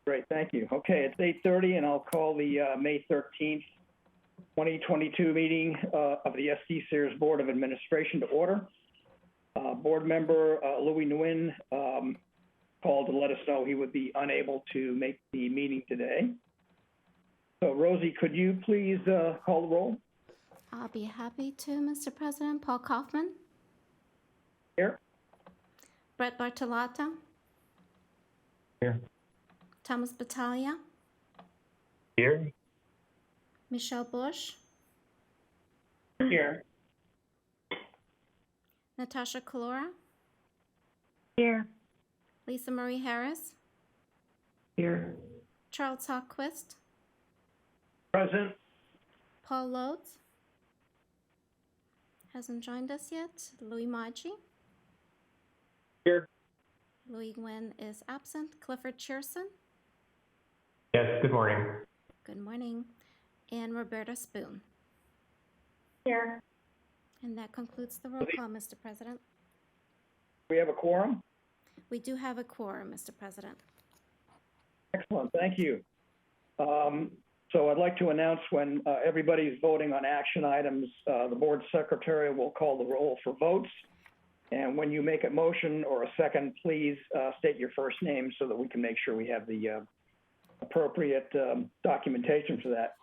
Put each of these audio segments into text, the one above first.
Great, thank you. Okay, it's 8:30, and I'll call the May 13th, 2022 meeting of the SDCERS Board of Administration to order. Board member Louis Nguyen called to let us know he would be unable to make the meeting today. So Rosie, could you please call the roll? I'll be happy to, Mr. President. Paul Kaufman. Here. Brett Bartolotta. Here. Thomas Battaglia. Here. Michelle Bush. Here. Natasha Kalora. Here. Lisa Marie Harris. Here. Charles HOGQUIST. Present. Paul Lodes. Hasn't joined us yet. Louis Maggi. Here. Louis Nguyen is absent. Clifford CHIRESON. Yes, good morning. Good morning. And Roberta Spoon. Here. And that concludes the roll call, Mr. President. We have a quorum? We do have a quorum, Mr. President. Excellent, thank you. So I'd like to announce when everybody's voting on action items, the board secretary will call the roll for votes. And when you make a motion or a second, please state your first name so that we can make sure we have the appropriate documentation for that.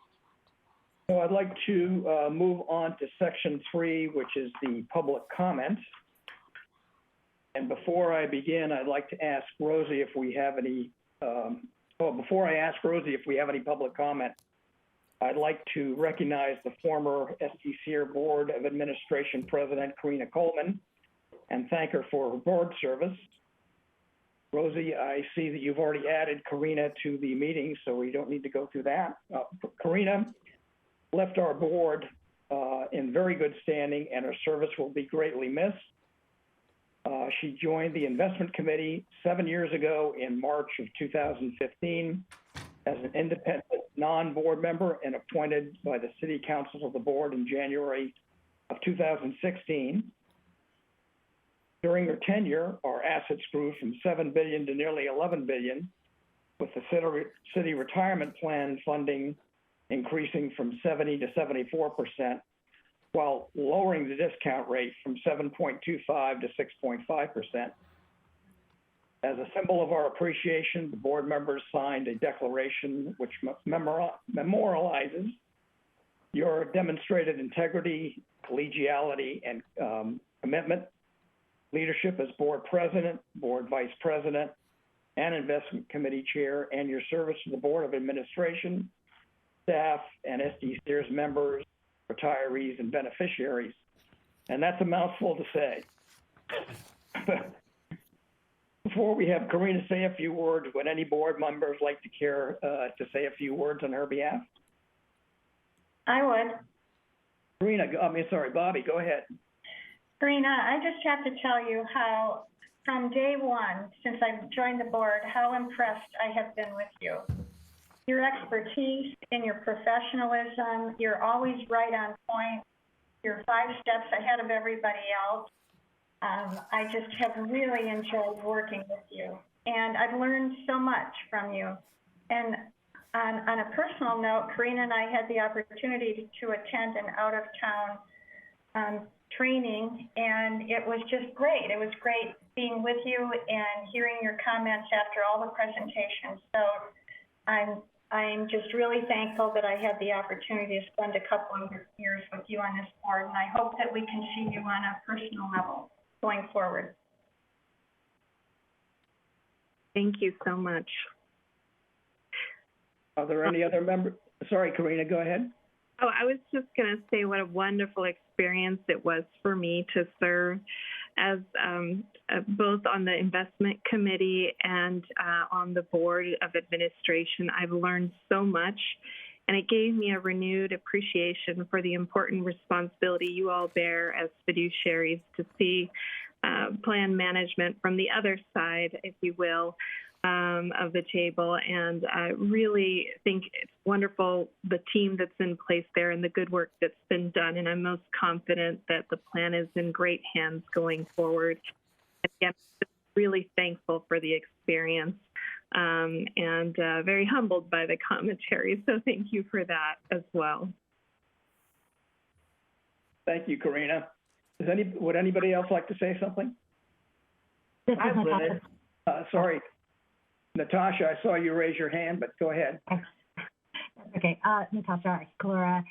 So I'd like to move on to section 3, which is the public comment. And before I begin, I'd like to ask Rosie if we have any, before I ask Rosie if we have any public comment, I'd like to recognize the former SDCERS Board of Administration President, Karina Coleman, and thank her for her board service. Rosie, I see that you've already added Karina to the meeting, so we don't need to go through that. Karina left our board in very good standing, and her service will be greatly missed. She joined the investment committee 7 years ago in March of 2015 as an independent non-board member and appointed by the City Council of the board in January of 2016. During her tenure, our assets grew from $7 billion to nearly $11 billion, with the city retirement plan funding increasing from 70 to 74%, while lowering the discount rate from 7.25 to 6.5%. As a symbol of our appreciation, the board members signed a declaration which memorializes your demonstrated integrity, collegiality, and commitment, leadership as board president, board vice president, and investment committee chair, and your service to the Board of Administration, staff, and SDCERS members, retirees, and beneficiaries. And that's a mouthful to say. Before we have Karina say a few words, would any board members like to care to say a few words on her behalf? I would. Bobby, go ahead. Karina, I just have to tell you how, from day one, since I've joined the board, how impressed I have been with you. Your expertise and your professionalism, you're always right on point. You're 5 steps ahead of everybody else. I just have really enjoyed working with you. And I've learned so much from you. And on a personal note, Karina and I had the opportunity to attend an out-of-town training, and it was just great. It was great being with you and hearing your comments after all the presentations. So I'm just really thankful that I had the opportunity to spend a couple of years with you on this board, and I hope that we can see you on a personal level going forward. Thank you so much. Are there any other members? Sorry, Karina, go ahead. Oh, I was just going to say what a wonderful experience it was for me to serve as both on the investment committee and on the board of administration. I've learned so much, and it gave me a renewed appreciation for the important responsibility you all bear as fiduciaries to see plan management from the other side, if you will, of the table. And I really think it's wonderful, the team that's in place there and the good work that's been done. And I'm most confident that the plan is in great hands going forward. Again, I'm really thankful for the experience. and very humbled by the commentary. So thank you for that as well. Thank you, Karina. Would anybody else like to say something? This is Natasha. Sorry, Natasha, I saw you raise your hand, but go ahead. Okay, Natasha Kalura.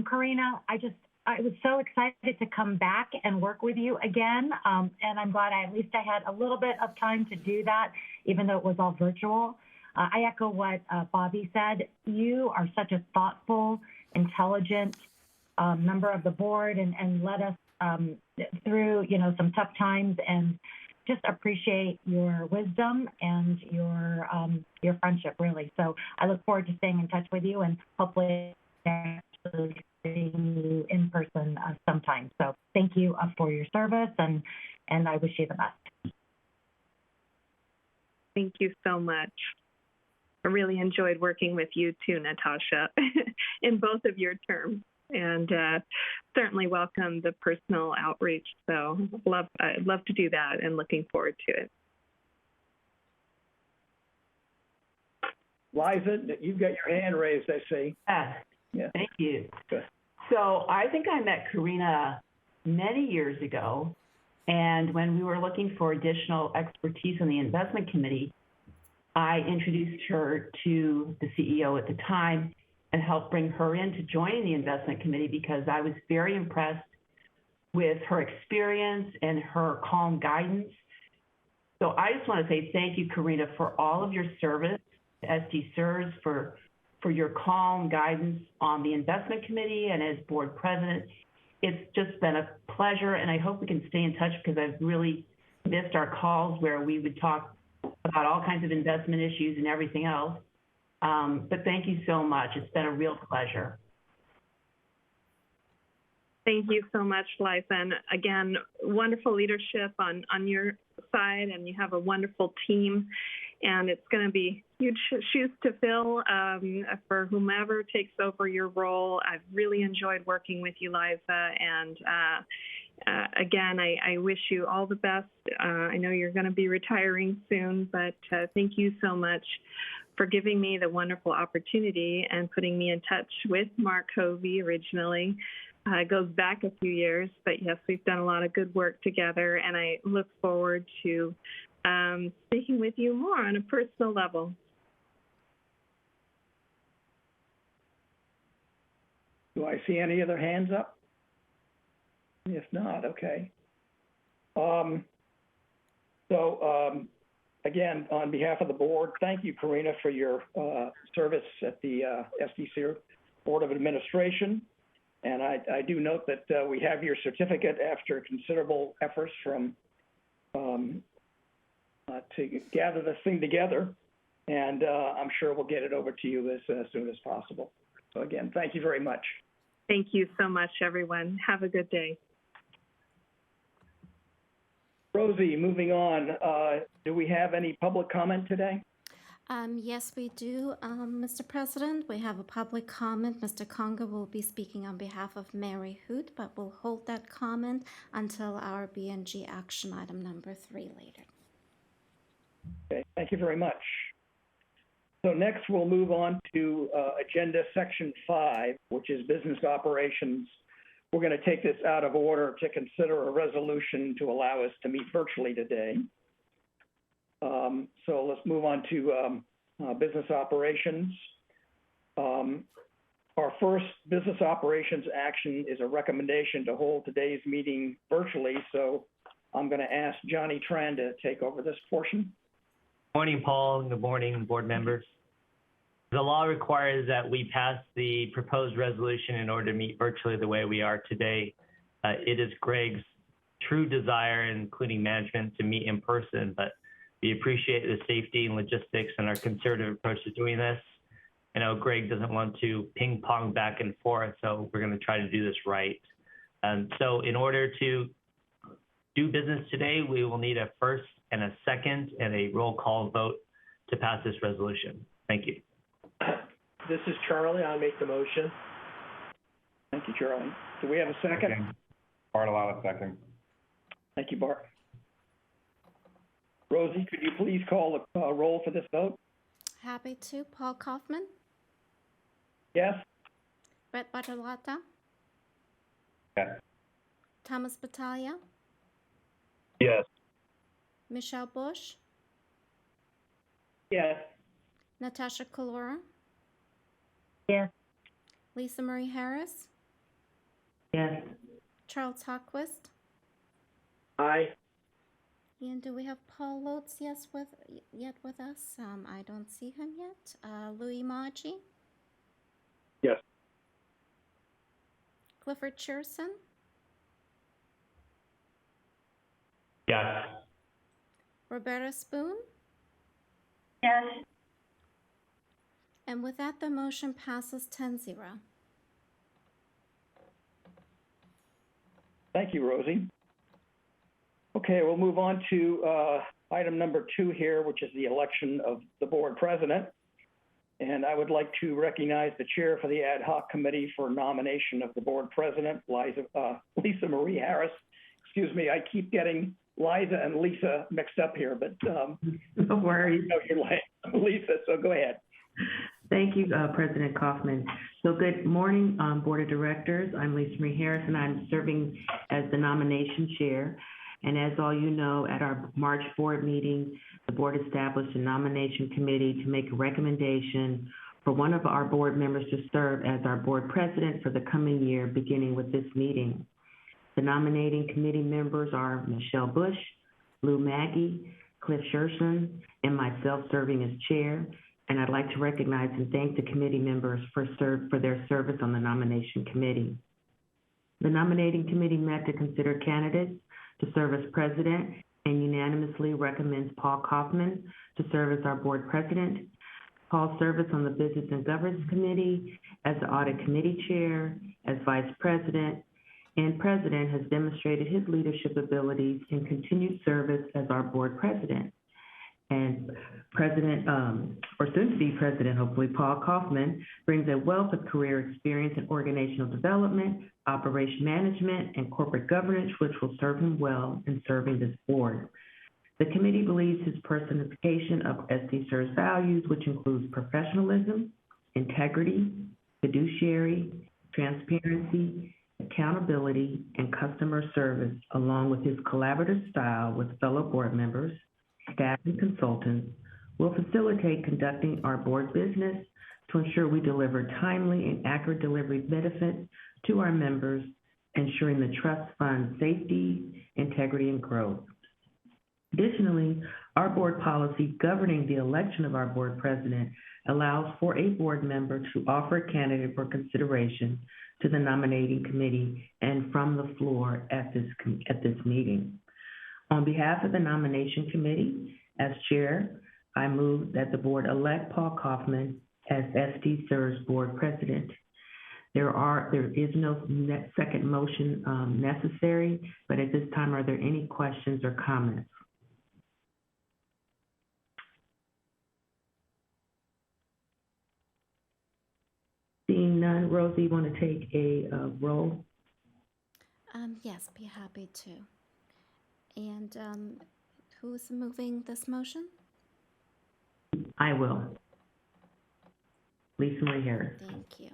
Karina, I was so excited to come back and work with you again, and I'm glad at least I had a little bit of time to do that, even though it was all virtual. I echo what Bobby said. You are such a thoughtful, intelligent member of the board, and led us through, some tough times, and just appreciate your wisdom and your friendship, really. So I look forward to staying in touch with you, and hopefully actually seeing you in person sometime. So thank you for your service, and I wish you the best. Thank you so much. I really enjoyed working with you too, Natasha, in both of your terms, and certainly welcome the personal outreach. So I'd love to do that, and looking forward to it. Liza, you've got your hand raised, I see. Yeah. Thank you. Good. So I think I met Karina many years ago, and when we were looking for additional expertise on the investment committee, I introduced her to the CEO at the time and helped bring her in to join the investment committee because I was very impressed with her experience and her calm guidance. So I just want to say thank you, Karina, for all of your service to SDCERS, for your calm guidance on the investment committee and as board president. It's just been a pleasure, and I hope we can stay in touch because I've really missed our calls where we would talk about all kinds of investment issues and everything else. But thank you so much. It's been a real pleasure. Thank you so much, Liza. And again, wonderful leadership on your side, and you have a wonderful team. And it's going to be huge shoes to fill for whomever takes over your role. I've really enjoyed working with you, Liza. And again, I wish you all the best. I know you're going to be retiring soon, but thank you so much for giving me the wonderful opportunity and putting me in touch with Mark Hovey originally. It goes back a few years, but yes, we've done a lot of good work together, and I look forward to speaking with you more on a personal level. Do I see any other hands up? If not, okay. Again, on behalf of the board, thank you, Karina, for your service at the SDCERS Board of Administration. And I do note that we have your certificate after considerable efforts from to gather this thing together, and I'm sure we'll get it over to you as soon as possible. So again, thank you very much. Thank you so much, everyone. Have a good day. Rosie, moving on, do we have any public comment today? Yes, we do, Mr. President. We have a public comment. Mr. Conger will be speaking on behalf of Mary Hoot, but we'll hold that comment until our B&G action item number 3 later. Okay, thank you very much. So next we'll move on to agenda section 5, which is business operations. We're going to take this out of order to consider a resolution to allow us to meet virtually today. So let's move on to business operations. Our first business operations action is a recommendation to hold today's meeting virtually. So I'm going to ask Johnny Tran to take over this portion. Morning, Paul, and good morning, board members. The law requires that we pass the proposed resolution in order to meet virtually the way we are today. It is Greg's true desire, including management, to meet in person, but we appreciate the safety and logistics and our conservative approach to doing this. I know Greg doesn't want to ping pong back and forth, so we're going to try to do this right. So in order to do business today, we will need a first and a second and a roll call vote to pass this resolution. Thank you. This is Charlie. I'll make the motion. Thank you, Charlie. Do we have a second? Second. Bart, allow a second. Thank you, Bart. Rosie, could you please call the roll for this vote? Happy to. Paul Kaufman, Yes? Brett Bartolotta, Yes. Thomas Battaglia, Yes. Michelle Bush, Yes. Natasha Kalora, Yes. Lisa Marie Harris, Yes. Charles HOGQUIST. Aye. And do we have Paul Lotz yet with us? I don't see him yet. Louis Maggi, Yes. Clifford Cherson, Yes. Roberta Spoon. Yes. And with that, the motion passes 10-0. Thank you, Rosie. Okay, we'll move on to item number 2 here, which is the election of the board president. And I would like to recognize the chair for the ad hoc committee for nomination of the board president, Lisa Marie Harris. Excuse me, I keep getting Liza and Lisa mixed up here, but No worries. no, you're Lisa, so go ahead. Thank you, President Kaufman. So good morning, Board of Directors. I'm Lisa Marie Harris, and I'm serving as the nomination chair. And as all you know, at our March board meeting, the board established a nomination committee to make a recommendation for one of our board members to serve as our board president for the coming year, beginning with this meeting. The nominating committee members are Michelle Bush, Lou Maggi, Cliff Cherson, and myself serving as chair. And I'd like to recognize and thank the committee members for their service on the nomination committee. The nominating committee met to consider candidates to serve as president and unanimously recommends Paul Kaufman to serve as our board president. Paul's service on the Business and Governance Committee, as the Audit Committee Chair, as Vice President, and President has demonstrated his leadership abilities and continued service as our board president. And President, or soon to be President, hopefully, Paul Kaufman brings a wealth of career experience in organizational development, operation management, and corporate governance, which will serve him well in serving this board. The committee believes his personification of SDCERS values, which includes professionalism, integrity, fiduciary, transparency, accountability, and customer service, along with his collaborative style with fellow board members, staff, and consultants, will facilitate conducting our board business to ensure we deliver timely and accurate delivery benefits to our members, ensuring the trust fund safety, integrity, and growth. Additionally, our board policy governing the election of our board president allows for a board member to offer a candidate for consideration to the nominating committee and from the floor at this meeting. On behalf of the nomination committee, as chair, I move that the board elect Paul Kaufman as SDCERS board president. There is no second motion necessary, but at this time, are there any questions or comments? Seeing none, Rosie, you want to take a roll? Yes, be happy to. And who's moving this motion? I will. Lisa Marie Harris. Thank you.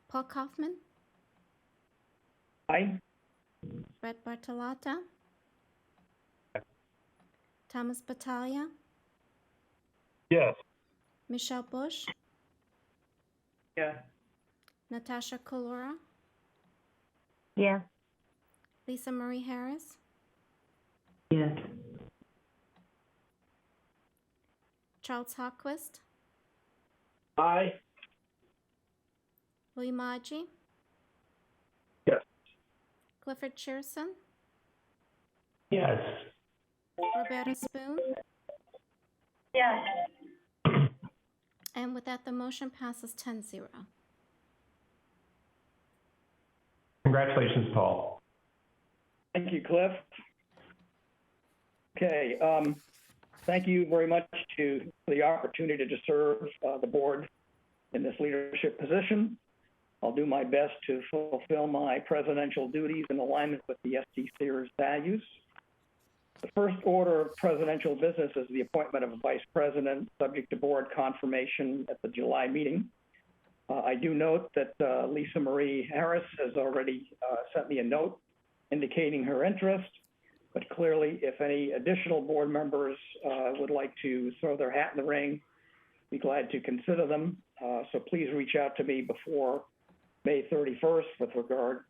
Paul Kaufman, Aye. Brett Bartolotta, Thomas Battaglia, Yes. Michelle Bush, Yeah. Natasha Kalora, Yes. Lisa Marie Harris, Yes. Charles HOGQUIST, Aye. Louis Maggi, Yes. Clifford Cherson, Yes. Roberta Spoon. Yes. And with that, the motion passes 10-0. Congratulations, Paul. Thank you, Cliff. Okay, thank you very much for the opportunity to serve the board in this leadership position. I'll do my best to fulfill my presidential duties in alignment with the SDCERS values. The first order of presidential business is the appointment of a vice president, subject to board confirmation at the July meeting. I do note that Lisa Marie Harris has already sent me a note indicating her interest, but clearly if any additional board members would like to throw their hat in the ring, be glad to consider them. So please reach out to me before May 31st with regard,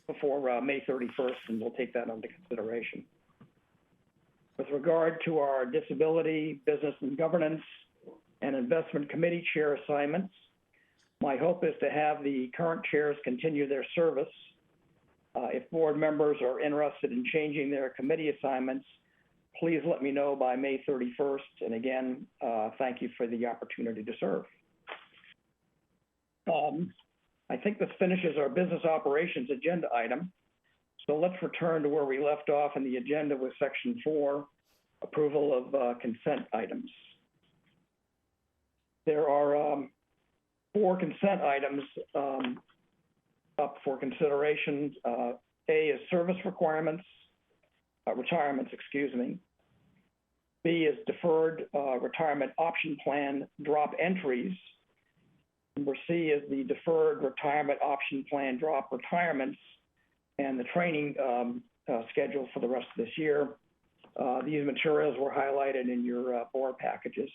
before May 31st, and we'll take that under consideration. With regard to our disability, business and governance, and investment committee chair assignments, my hope is to have the current chairs continue their service. If board members are interested in changing their committee assignments, please let me know by May 31st. And again, thank you for the opportunity to serve. I think this finishes our business operations agenda item. So let's return to where we left off in the agenda with section 4, approval of consent items. There are 4 consent items up for consideration. A is service requirements, retirements, excuse me. B is deferred retirement option plan drop entries. Number C is the deferred retirement option plan drop retirements and the training schedule for the rest of this year. These materials were highlighted in your board packages.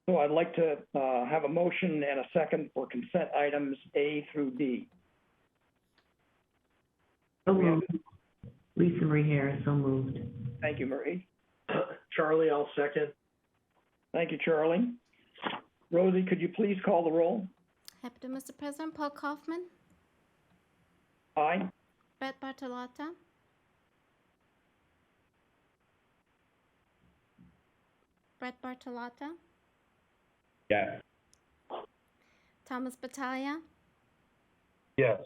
So I'd like to have a motion and a second for consent items A through D. So moved. Lisa Marie Harris, so moved. Thank you, Marie. Charlie, I'll second. Thank you, Charlie. Rosie, could you please call the roll? Happy to, Mr. President. Paul Kaufman, Aye. Brett Bartolotta, Brett Bartolotta, Yes. Thomas Battaglia, Yes.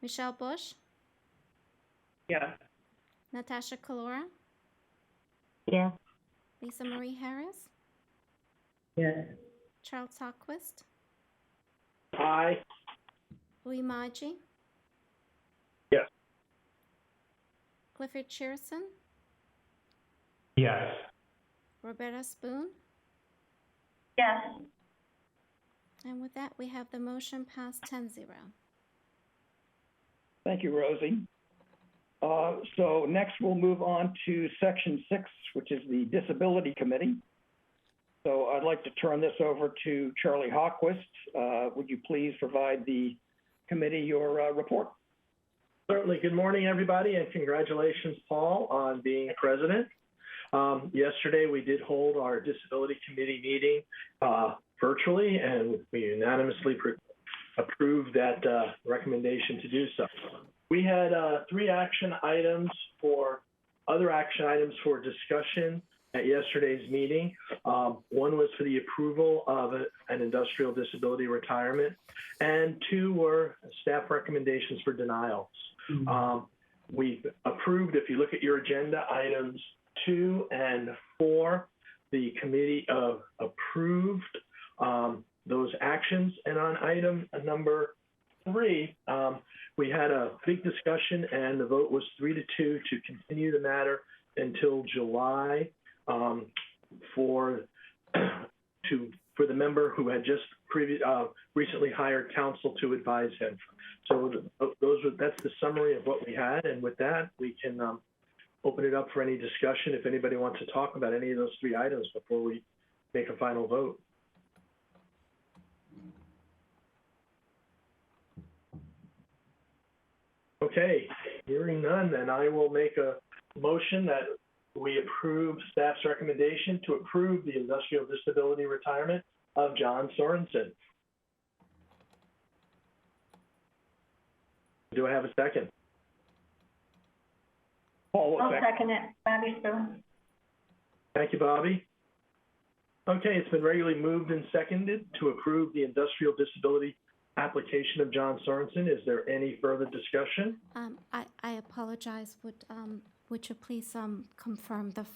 Michelle Bush, Yes. Natasha Kalora, Yes. Lisa Marie Harris, Yes. Charles HOGQUIST, Aye. Louis Maggi, Yes. Clifford Shearson, Yes. Roberta Spoon, Yes. and with that, we have the motion passed 10-0. Thank you, Rosie. So next we'll move on to section 6, which is the Disability Committee. So I'd like to turn this over to Charlie HOGQUIST. Would you please provide the committee your report? Certainly. Good morning, everybody, and congratulations, Paul, on being president. Yesterday, we did hold our disability committee meeting virtually, and we unanimously approved that recommendation to do so. We had 3 action items for other action items for discussion at yesterday's meeting. One was for the approval of an industrial disability retirement, and 2 were staff recommendations for denials. We approved, if you look at your agenda, items 2 and 4, the committee approved those actions. And on item number 3, we had a big discussion, and the vote was 3-2 to continue the matter until July for the member who had just recently hired counsel to advise him. So that's the summary of what we had, and with that, we can open it up for any discussion if anybody wants to talk about any of those 3 items before we make a final vote. Okay, hearing none, then I will make a motion that we approve staff's recommendation to approve the industrial disability retirement of John Sorensen. Do I have a second? Paul will I'll second it. Bobby Spoon. Thank you, Bobby. Okay, it's been regularly moved and seconded to approve the industrial disability application of John Sorensen. Is there any further discussion? I apologize. Would you please confirm the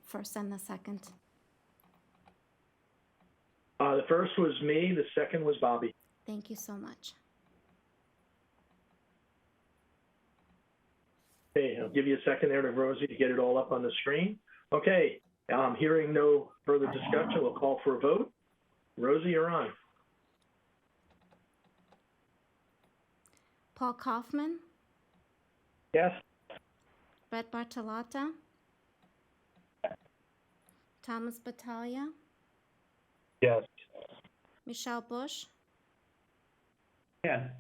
first and the second? The first was me. The second was Bobby. Thank you so much. Okay, I'll give you a second there to Rosie to get it all up on the screen. Okay, hearing no further discussion, we'll call for a vote. Rosie, you're on. Paul Kaufman, Yes? Brett Bartolotta, Thomas Battaglia, Yes. Michelle Bush, Yes.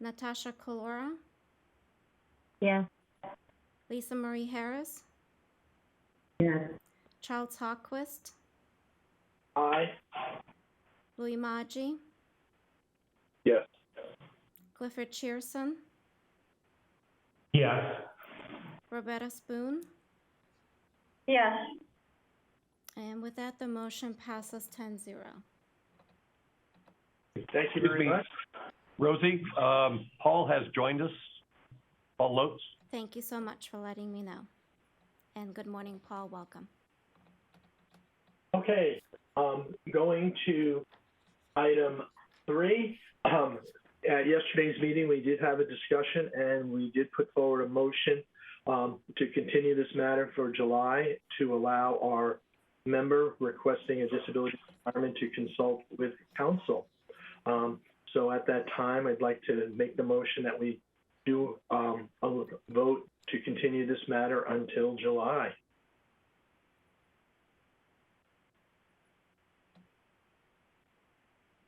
Natasha Kalora, Yes. Lisa Marie Harris, Yes. Charles Hogquist, Aye. Louis Maggi, Yes. Clifford CHIRESON, Yes. Roberta Spoon, Yes. and with that, the motion passes 10-0. Thank you Excuse very me. much. Rosie, Paul has joined us. Paul Lotz. Thank you so much for letting me know. And good morning, Paul. Welcome. Okay, going to item 3. At yesterday's meeting, we did have a discussion and we did put forward a motion to continue this matter for July to allow our member requesting a disability retirement to consult with counsel. So at that time, I'd like to make the motion that we do a vote to continue this matter until July.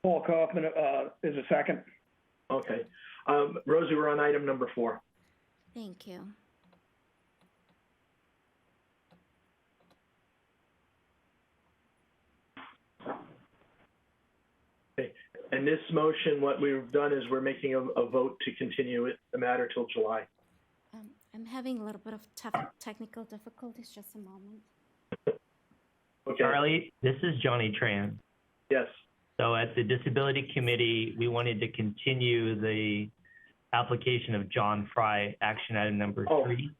Paul Kaufman is a second. Okay. Rosie, we're on item number 4. Thank you. Okay. And this motion, what we've done is we're making a vote to continue the matter till July. I'm having a little bit of technical difficulties. Just a moment. Okay. Charlie, this is Johnny Tran. Yes. So at the Disability Committee, we wanted to continue the application of John Fry, action item number 3.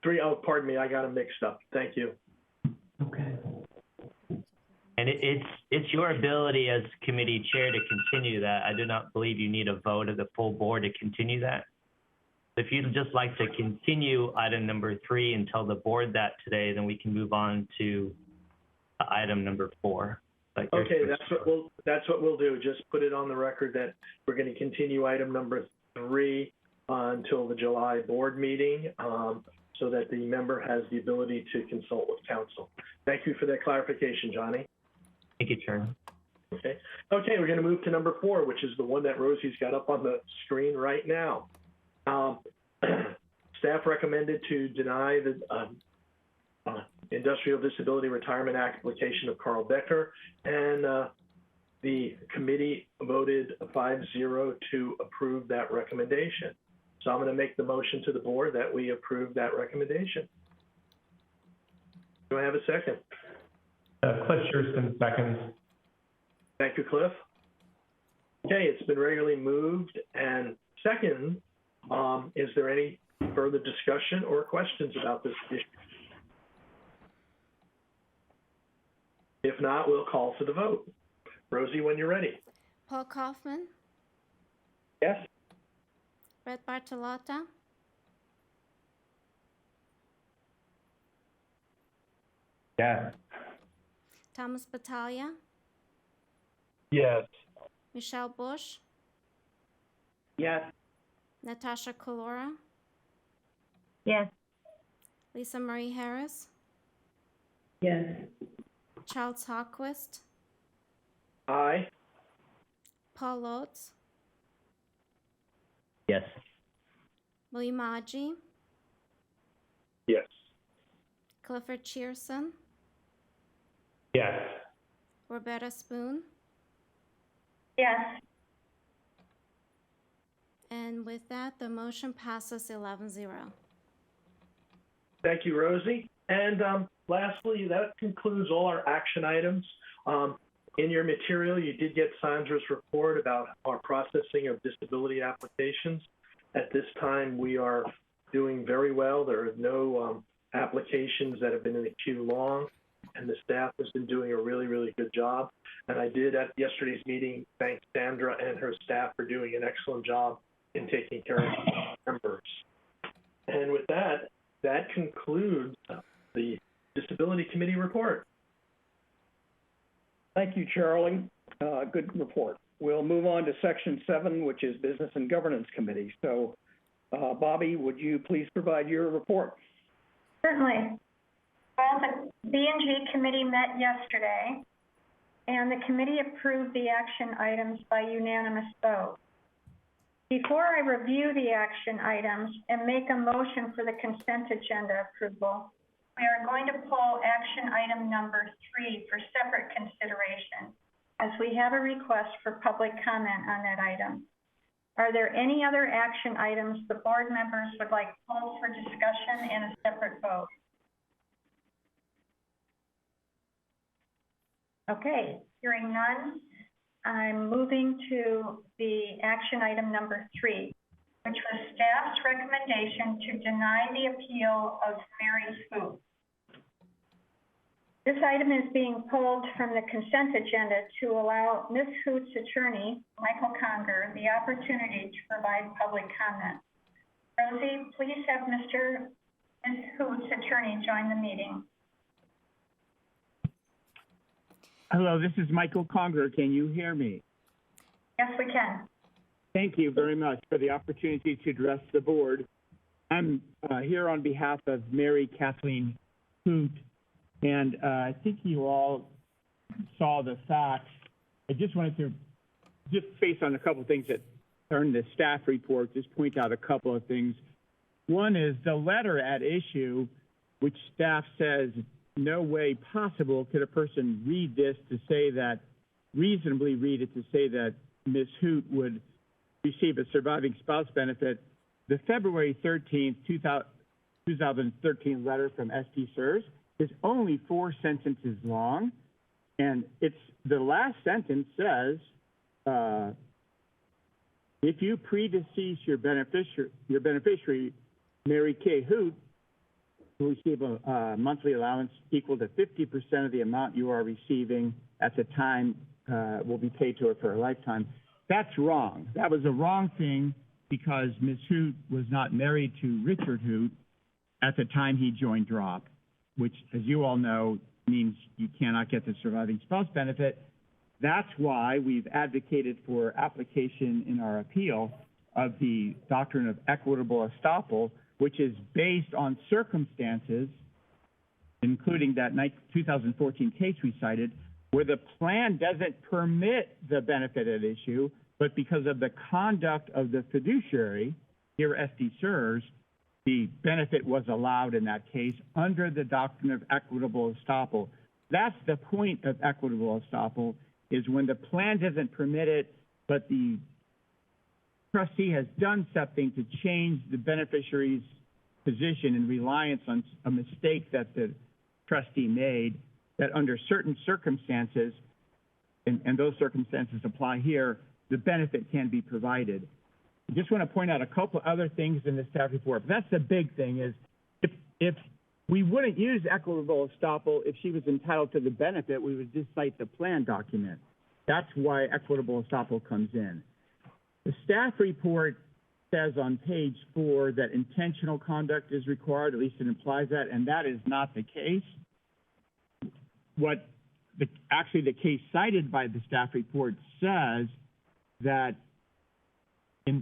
3, oh, pardon me, I got them mixed up. Thank you. Okay. And it's your ability as committee chair to continue that. I do not believe you need a vote of the full board to continue that. If you'd just like to continue item number 3 and tell the board that today, then we can move on to item number 4. Okay, that's what we'll do. Just put it on the record that we're going to continue item number 3 until the July board meeting, so that the member has the ability to consult with counsel. Thank you for that clarification, Johnny. Thank you, Chair. Okay. Okay, we're going to move to number 4, which is the one that Rosie's got up on the screen right now. Staff recommended to deny the Industrial Disability Retirement application of Karl Becker, and the committee voted 5-0 to approve that recommendation. So I'm going to make the motion to the board that we approve that recommendation. Do I have a second? Cliff CHIRESON, second. Thank you, Cliff. Okay, it's been regularly moved and second. Is there any further discussion or questions about this issue? If not, we'll call for the vote. Rosie, when you're ready. Paul Kaufman, Yes? Brett Bartolotta, Yes. Thomas Battaglia, Yes. Michelle Bush, Yes. Natasha Kalora, Yes. Lisa Marie Harris, Yes. Charles Hogquist, Aye. Paul Lotz, Yes. Louis Maggi, Yes. Clifford CHIRESON, Yes. Roberta Spoon, Yes. and with that, the motion passes 11-0. Thank you, Rosie. And lastly, that concludes all our action items. In your material, you did get Sandra's report about our processing of disability applications. At this time, we are doing very well. There are no applications that have been in the queue long, and the staff has been doing a really, really good job. And I did at yesterday's meeting thank Sandra and her staff for doing an excellent job in taking care of members. And with that, that concludes the Disability Committee report. Thank you, Charlie. Good report. We'll move on to Section 7, which is Business and Governance Committee. So, Bobby, would you please provide your report? Certainly. Well, the B&G committee met yesterday, and the committee approved the action items by unanimous vote. Before I review the action items and make a motion for the consent agenda approval, we are going to pull action item number 3 for separate consideration, as we have a request for public comment on that item. Are there any other action items the board members would like pulled for discussion and a separate vote? Okay, hearing none, I'm moving to the action item number 3, which was staff's recommendation to deny the appeal of Mary Hoot. This item is being pulled from the consent agenda to allow Ms. Hoot's attorney, Michael Conger, the opportunity to provide public comment. Rosie, please have Ms. Hoot's attorney join the meeting. Hello, this is Michael Conger. Can you hear me? Yes, we can. Thank you very much for the opportunity to address the board. I'm here on behalf of Mary Kathleen Hoot, and I think you all saw the facts. I just wanted to, just based on a couple of things that are in the staff report, just point out a couple of things. One is the letter at issue, which staff says no way possible could a person read this to say that, reasonably read it to say that Ms. Hoot would receive a surviving spouse benefit. The February 13th, 2013 letter from SDCERS is only 4 sentences long, and it's the last sentence says, if you predecease your beneficiary, Mary K. Hoot, will receive a monthly allowance equal to 50% of the amount you are receiving at the time will be paid to her for a lifetime. That's wrong. That was a wrong thing because Ms. Hoot was not married to Richard Hoot at the time he joined DROP, which, as you all know, means you cannot get the surviving spouse benefit. That's why we've advocated for application in our appeal of the doctrine of equitable estoppel, which is based on circumstances, including that 2014 case we cited, where the plan doesn't permit the benefit at issue, but because of the conduct of the fiduciary, here SDCERS, the benefit was allowed in that case under the doctrine of equitable estoppel. That's the point of equitable estoppel, is when the plan doesn't permit it, but the trustee has done something to change the beneficiary's position in reliance on a mistake that the trustee made, that under certain circumstances, and those circumstances apply here, the benefit can be provided. I just want to point out a couple other things in the staff report. That's the big thing is if we wouldn't use equitable estoppel if she was entitled to the benefit, we would just cite the plan document. That's why equitable estoppel comes in. The staff report says on page 4 that intentional conduct is required, at least it implies that, and that is not the case. Actually the case cited by the staff report says that in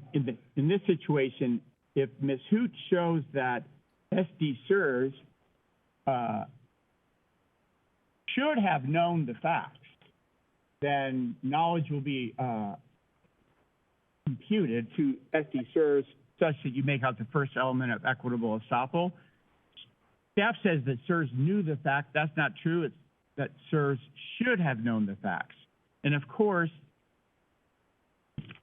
this situation, if Ms. Hoot shows that SDCERS should have known the facts, then knowledge will be imputed to SDCERS such that you make out the first element of equitable estoppel. Staff says that CERS knew the fact. That's not true. It's that CERS should have known the facts. And of course,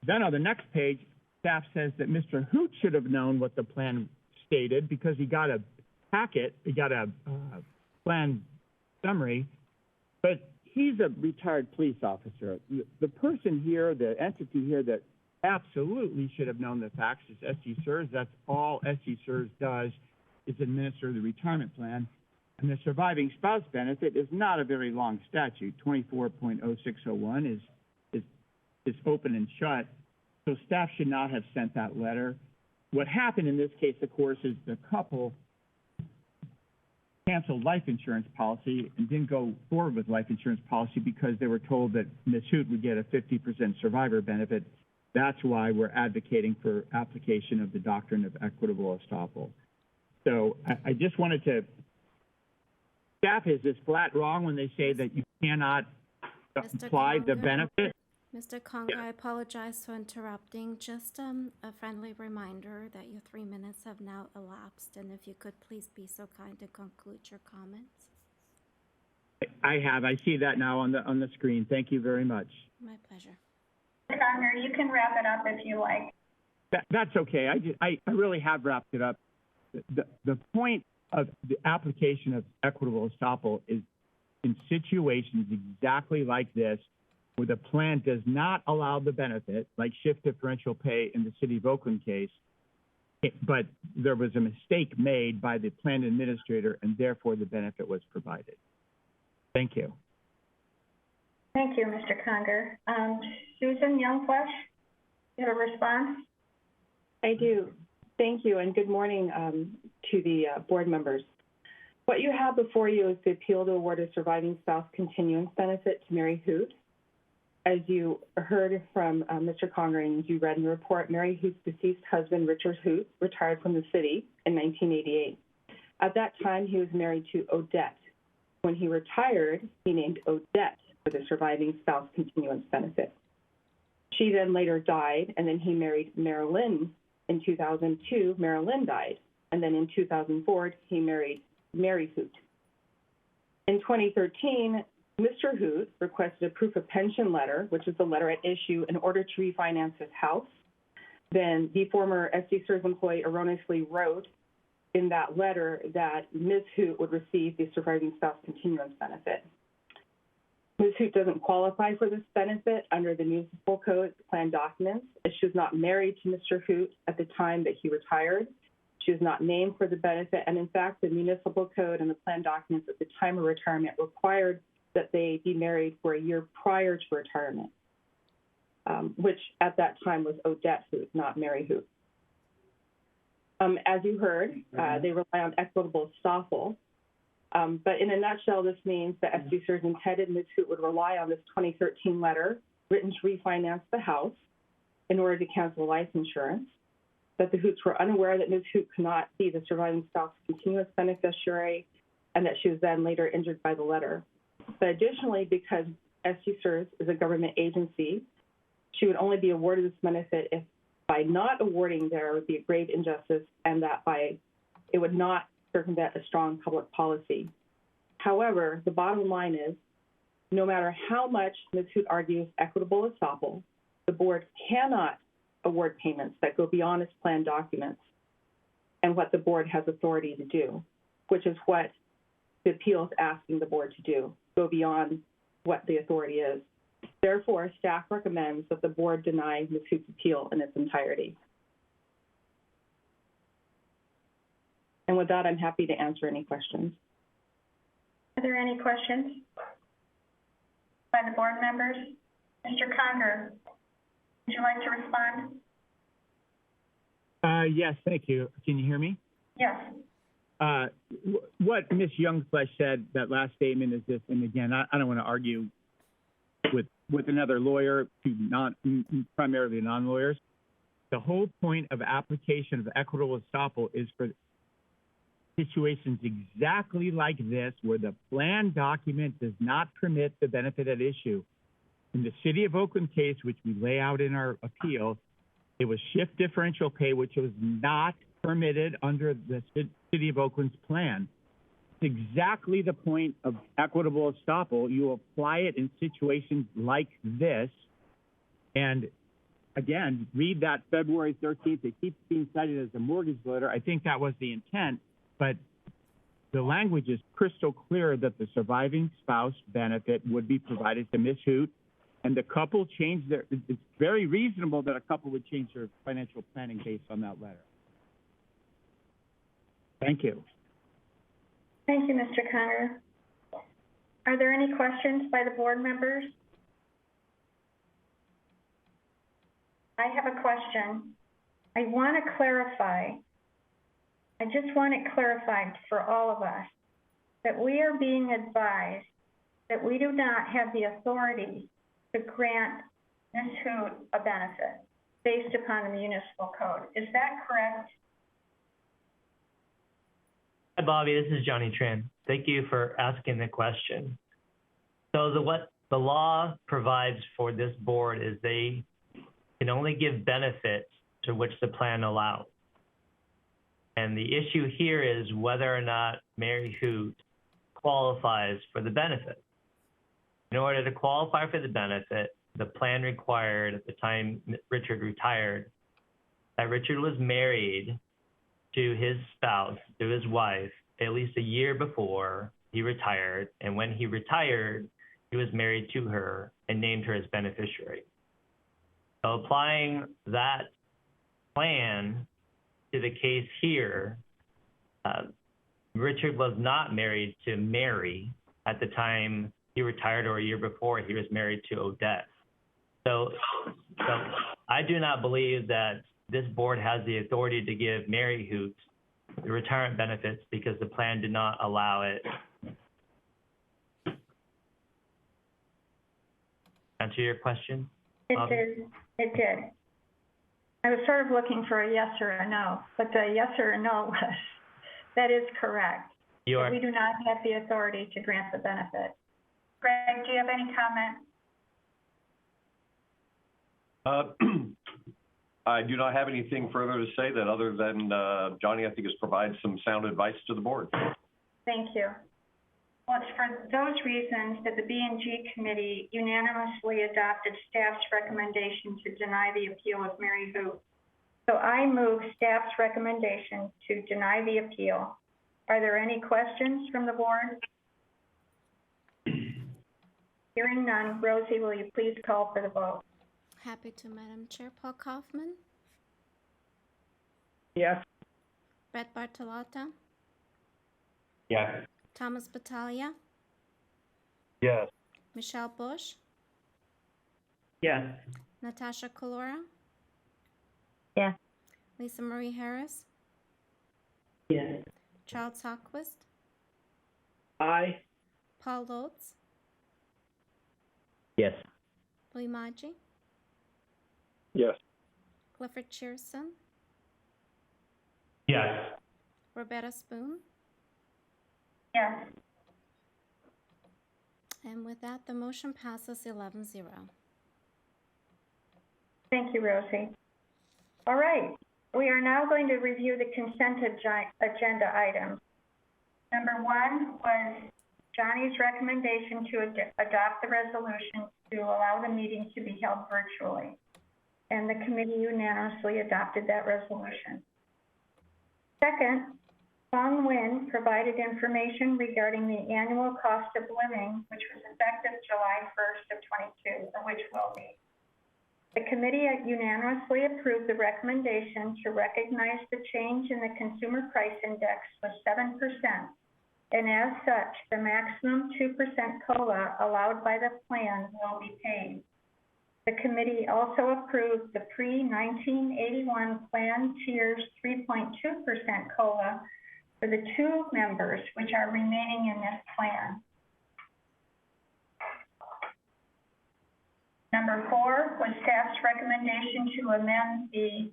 then on the next page, staff says that Mr. Hoot should have known what the plan stated because he got a packet, he got a plan summary, but he's a retired police officer. The person here, the entity here that absolutely should have known the facts is SDCERS. That's all SDCERS does is administer the retirement plan. And the surviving spouse benefit is not a very long statute. 24.0601 is open and shut. So staff should not have sent that letter. what happened in this case, of course, is the couple canceled life insurance policy and didn't go forward with life insurance policy because they were told that Ms. Hoot would get a 50% survivor benefit. That's why we're advocating for application of the doctrine of equitable estoppel. So I just wanted to, staff is this flat wrong when they say that you cannot apply the benefit? Mr. Conger, I apologize for interrupting. Just a friendly reminder that your 3 minutes have now elapsed, and if you could please be so kind to conclude your comments. I have. I see that now on the screen. Thank you very much. My pleasure. Mr. Conger, you can wrap it up if you like. That's okay. I really have wrapped it up. The point of the application of equitable estoppel is in situations exactly like this, where the plan does not allow the benefit, like shift differential pay in the City of Oakland case, but there was a mistake made by the plan administrator, and therefore the benefit was provided. Thank you. Thank you, Mr. Conger. Susan Youngflesh, you have a response? I do. Thank you, and good morning to the board members. What you have before you is the appeal to award a surviving spouse continuance benefit to Mary Hoot. As you heard from Mr. Conger and you read in the report, Mary Hoot's deceased husband, Richard Hoot, retired from the city in 1988. At that time, he was married to Odette. When he retired, he named Odette for the surviving spouse continuance benefit. She then later died, and then he married Marilyn. In 2002, Marilyn died, and then in 2004, he married Mary Hoot. In 2013, Mr. Hoot requested a proof of pension letter, which is the letter at issue, in order to refinance his house. Then the former SDCERS employee erroneously wrote in that letter that Ms. Hoot would receive the surviving spouse continuance benefit. Ms. Hoot doesn't qualify for this benefit under the municipal code plan documents, as she was not married to Mr. Hoot at the time that he retired. She was not named for the benefit, and in fact, the municipal code and the plan documents at the time of retirement required that they be married for a year prior to retirement, which at that time was Odette Hoot, not Mary Hoot. As you heard, they rely on equitable estoppel. But in a nutshell, this means that SDCERS intended Ms. Hoot would rely on this 2013 letter written to refinance the house in order to cancel life insurance, that the Hoots were unaware that Ms. Hoot could not be the surviving spouse continuous beneficiary, and that she was then later injured by the letter. But additionally, because SDCERS is a government agency, she would only be awarded this benefit if by not awarding there would be a grave injustice, and that it would not circumvent a strong public policy. However, the bottom line is, no matter how much Ms. Hoot argues equitable estoppel, the board cannot award payments that go beyond its plan documents and what the board has authority to do, which is what the appeal is asking the board to do, go beyond what the authority is. Therefore, staff recommends that the board deny Ms. Hoot's appeal in its entirety. And with that, I'm happy to answer any questions. Are there any questions by the board members? Mr. Conger, would you like to respond? Yes, thank you. Can you hear me? Yes. What Ms. Youngflesh said, that last statement is this, and again, I don't want to argue with another lawyer, primarily non-lawyers. The whole point of application of equitable estoppel is for situations exactly like this, where the plan document does not permit the benefit at issue. In the City of Oakland case, which we lay out in our appeal, it was shift differential pay, which was not permitted under the City of Oakland's plan. It's exactly the point of equitable estoppel. You apply it in situations like this. And again, read that February 13th. It keeps being cited as a mortgage letter. I think that was the intent, but the language is crystal clear that the surviving spouse benefit would be provided to Ms. Hoot, and the couple changed it's very reasonable that a couple would change their financial planning based on that letter. Thank you. Thank you, Mr. Conger. Are there any questions by the board members? I have a question. I want to clarify, I just want it clarified for all of us that we are being advised that we do not have the authority to grant Ms. Hoot a benefit based upon the municipal code. Is that correct? Hi, Bobby. This is Johnny Tran. Thank you for asking the question. So what the law provides for this board is they can only give benefits to which the plan allows. And the issue here is whether or not Mary Hoot qualifies for the benefit. In order to qualify for the benefit, the plan required at the time Richard retired that Richard was married to his spouse, to his wife, at least a year before he retired. And when he retired, he was married to her and named her as beneficiary. So applying that plan to the case here, Richard was not married to Mary at the time he retired or a year before he was married to Odette. So I do not believe that this board has the authority to give Mary Hoot the retirement benefits because the plan did not allow it. Answer your question? It did. It did. I was sort of looking for a yes or a no, but the yes or a no was, that is correct. You are. We do not have the authority to grant the benefit. Greg, do you have any comment? I do not have anything further to say that other than Johnny, I think, has provided some sound advice to the board. Thank you. Well, it's for those reasons that the B&G committee unanimously adopted staff's recommendation to deny the appeal of Mary Hoot. So I move staff's recommendation to deny the appeal. Are there any questions from the board? Hearing none, Rosie, will you please call for the vote? Happy to, Madam Chair. Paul Kaufman, Yes. Brett Bartolotta, Yes. Thomas Battaglia, Yes. Michelle Bush, Yes. Natasha Kalora, Yes. Lisa Marie Harris, Yes. Charles Hogquist, Aye. Paul Lotz, Yes. Louis Maggi, Yes. Clifford CHIRESON, Yes. Roberta Spoon, Yes. and with that, the motion passes 11-0. Thank you, Rosie. All right, we are now going to review the consent agenda items. Number one was Johnny's recommendation to adopt the resolution to allow the meeting to be held virtually. And the committee unanimously adopted that resolution. Second, Fong Nguyen provided information regarding the annual cost of living, which was effective July 1st of 22, and which will be. The committee unanimously approved the recommendation to recognize the change in the consumer price index was 7%, and as such, the maximum 2% COLA allowed by the plan will be paid. The committee also approved the pre-1981 plan tiers 3.2% COLA for the 2 members which are remaining in this plan. Number 4 was staff's recommendation to amend the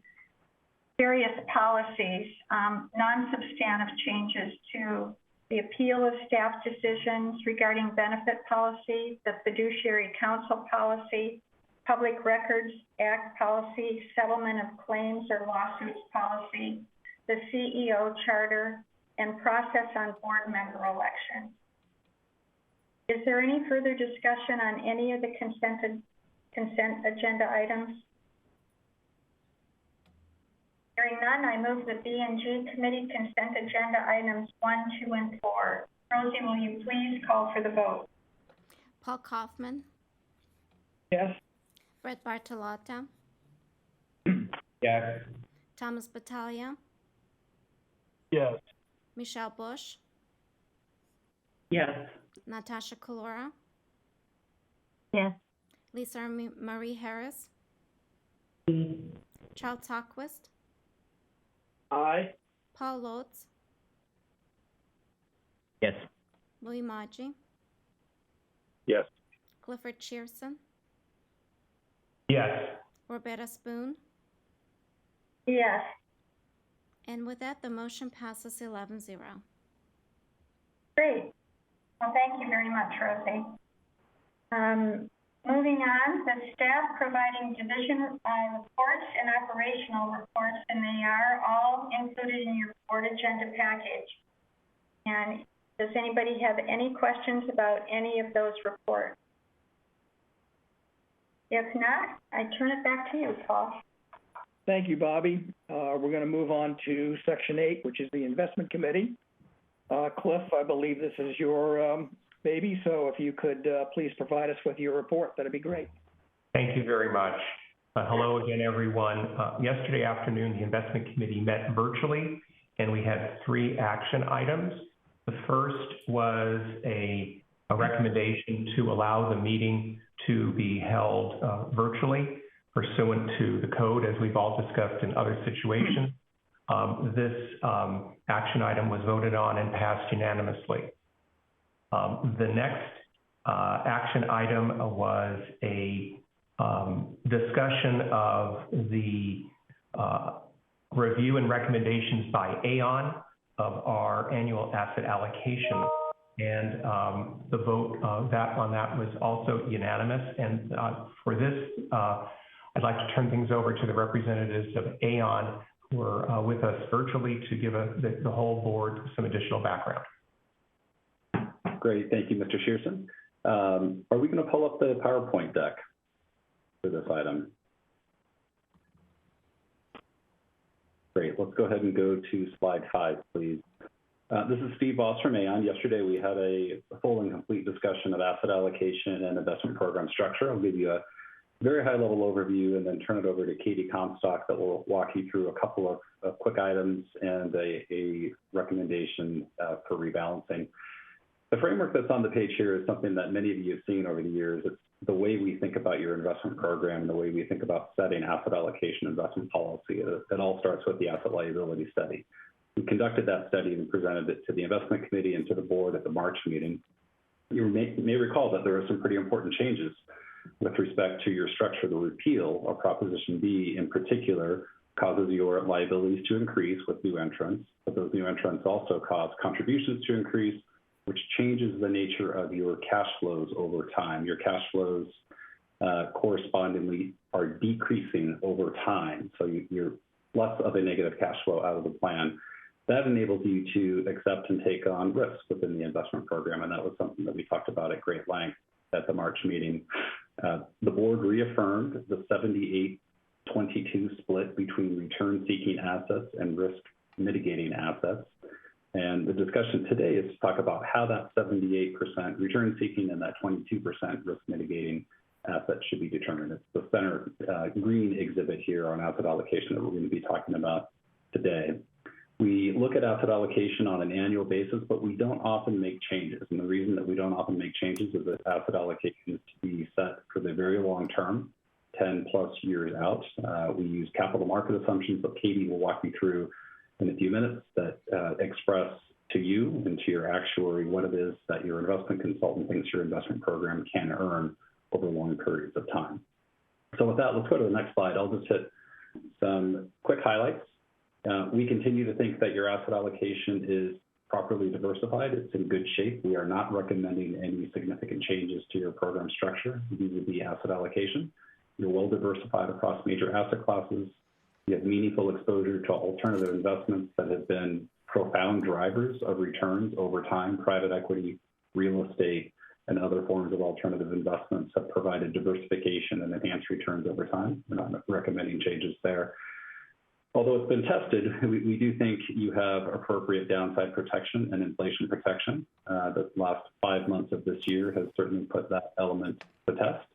various policies, non-substantive changes to the appeal of staff decisions regarding benefit policy, the Fiduciary Counsel policy, Public Records Act policy, settlement of claims or lawsuits policy, the CEO charter, and process on board member elections. Is there any further discussion on any of the consent agenda items? Hearing none, I move the B&G committee consent agenda items 1, 2, and 4. Rosie, will you please call for the vote? Paul Kaufman, Yes. Brett Bartolotta, Yes. Thomas Battaglia, Yes. Michelle Bush, Yes. Natasha Kalora, Yes. Lisa Marie Harris, Charles Hogquist, Aye. Paul Lotz, Yes. Louis Maggi, Yes. Clifford Shearson, Yes. Roberta Spoon, Yes. and with that, the motion passes 11-0. Great. Well, thank you very much, Rosie. Moving on, the staff providing division reports and operational reports, and they are all included in your board agenda package. And does anybody have any questions about any of those reports? If not, I turn it back to you, Paul. Thank you, Bobby. We're going to move on to Section 8, which is the Investment Committee. Cliff, I believe this is your baby, so if you could please provide us with your report, that'd be great. Thank you very much. Hello again, everyone. Yesterday afternoon, the Investment Committee met virtually, and we had 3 action items. The first was a recommendation to allow the meeting to be held virtually pursuant to the code, as we've all discussed in other situations. This action item was voted on and passed unanimously. The next action item was a discussion of the review and recommendations by Aon of our annual asset allocation. And the vote on that was also unanimous. And for this, I'd like to turn things over to the representatives of Aon who are with us virtually to give the whole board some additional background. Great, thank you, Mr. Shearson. Are we going to pull up the PowerPoint deck for this item? Great, let's go ahead and go to slide 5, please. This is Steve Voss from Aon. Yesterday, we had a full and complete discussion of asset allocation and investment program structure. I'll give you a very high-level overview and then turn it over to Katie Comstock that will walk you through a couple of quick items and a recommendation for rebalancing. The framework that's on the page here is something that many of you have seen over the years. It's the way we think about your investment program and the way we think about setting asset allocation investment policy. It all starts with the asset liability study. We conducted that study and presented it to the investment committee and to the board at the March meeting. You may recall that there were some pretty important changes with respect to your structure. The repeal of Proposition B in particular causes your liabilities to increase with new entrants, but those new entrants also cause contributions to increase, which changes the nature of your cash flows over time. Your cash flows correspondingly are decreasing over time, so you're less of a negative cash flow out of the plan. That enables you to accept and take on risks within the investment program, and that was something that we talked about at great length at the March meeting. The board reaffirmed the 78-22 split between return-seeking assets and risk-mitigating assets. And the discussion today is to talk about how that 78% return-seeking and that 22% risk-mitigating assets should be determined. It's the center green exhibit here on asset allocation that we're going to be talking about today. We look at asset allocation on an annual basis, but we don't often make changes. And the reason that we don't often make changes is that asset allocation is to be set for the very long term, 10 plus years out. We use capital market assumptions that Katie will walk you through in a few minutes that express to you and to your actuary what it is that your investment consultant thinks your investment program can earn over long periods of time. So with that, let's go to the next slide. I'll just hit some quick highlights. We continue to think that your asset allocation is properly diversified. It's in good shape. We are not recommending any significant changes to your program structure vis-a-vis asset allocation. You're well diversified across major asset classes. You have meaningful exposure to alternative investments that have been profound drivers of returns over time. Private equity, real estate, and other forms of alternative investments have provided diversification and enhanced returns over time. We're not recommending changes there. Although it's been tested, we do think you have appropriate downside protection and inflation protection. The last 5 months of this year has certainly put that element to test.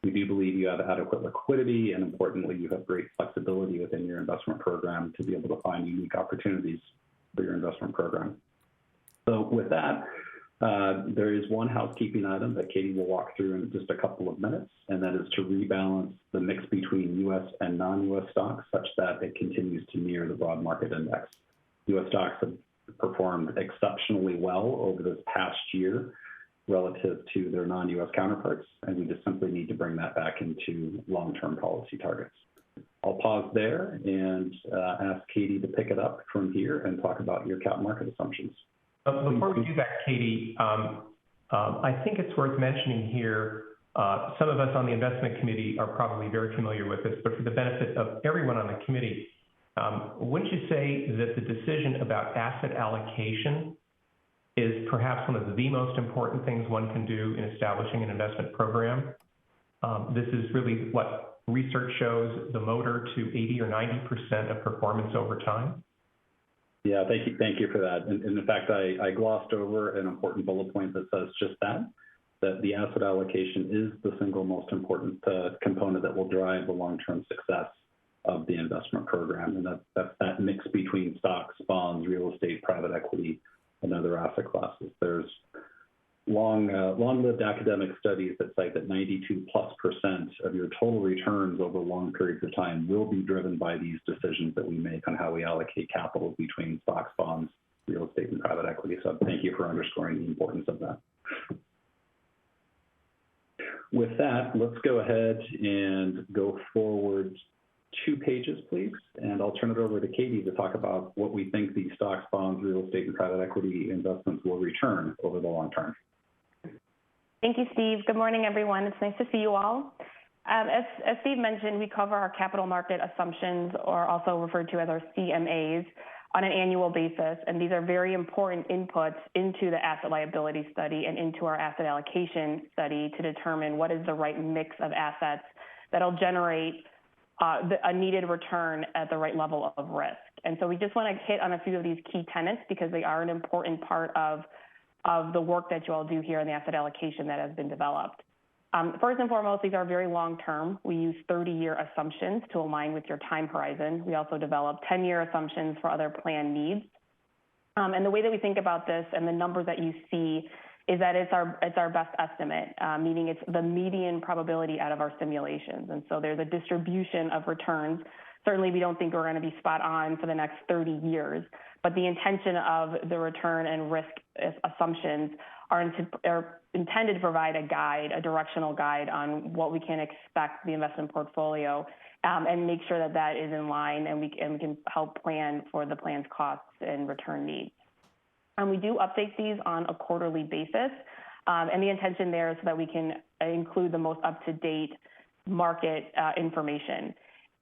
We do believe you have adequate liquidity, and importantly, you have great flexibility within your investment program to be able to find unique opportunities for your investment program. So with that, There is one housekeeping item that Katie will walk through in just a couple of minutes, and that is to rebalance the mix between U.S. and non-U.S. stocks such that it continues to mirror the broad market index. U.S. stocks have performed exceptionally well over this past year relative to their non-U.S. counterparts, and we just simply need to bring that back into long-term policy targets. I'll pause there and ask Katie to pick it up from here and talk about your cap market assumptions. Before we do that, Katie, I think it's worth mentioning here, some of us on the investment committee are probably very familiar with this, but for the benefit of everyone on the committee, wouldn't you say that the decision about asset allocation is perhaps one of the most important things one can do in establishing an investment program? This is really what research shows the motor to 80 or 90% of performance over time. Yeah, thank you for that. And in fact, I glossed over an important bullet point that says just that the asset allocation is the single most important component that will drive the long-term success of the investment program. And that's that mix between stocks, bonds, real estate, private equity, and other asset classes. There's long-lived academic studies that cite that 92+% of your total returns over long periods of time will be driven by these decisions that we make on how we allocate capital between stocks, bonds, real estate, and private equity. So thank you for underscoring the importance of that. With that, let's go ahead and go forward 2 pages, please, and I'll turn it over to Katie to talk about what we think these stocks, bonds, real estate, and private equity investments will return over the long term. Thank you, Steve. Good morning, everyone. It's nice to see you all. As Steve mentioned, we cover our capital market assumptions, or also referred to as our CMAs, on an annual basis, and these are very important inputs into the asset liability study and into our asset allocation study to determine what is the right mix of assets that'll generate a needed return at the right level of risk. And so we just want to hit on a few of these key tenets because they are an important part of the work that you all do here in the asset allocation that has been developed. First and foremost, these are very long-term. We use 30-year assumptions to align with your time horizon. We also develop 10-year assumptions for other plan needs. And the way that we think about this and the numbers that you see is that it's our best estimate, meaning it's the median probability out of our simulations. And so there's a distribution of returns. Certainly, we don't think we're going to be spot on for the next 30 years, but the intention of the return and risk assumptions are intended to provide a guide, a directional guide on what we can expect the investment portfolio and make sure that that is in line and we can help plan for the plan's costs and return needs. And we do update these on a quarterly basis. And the intention there is so that we can include the most up-to-date market information.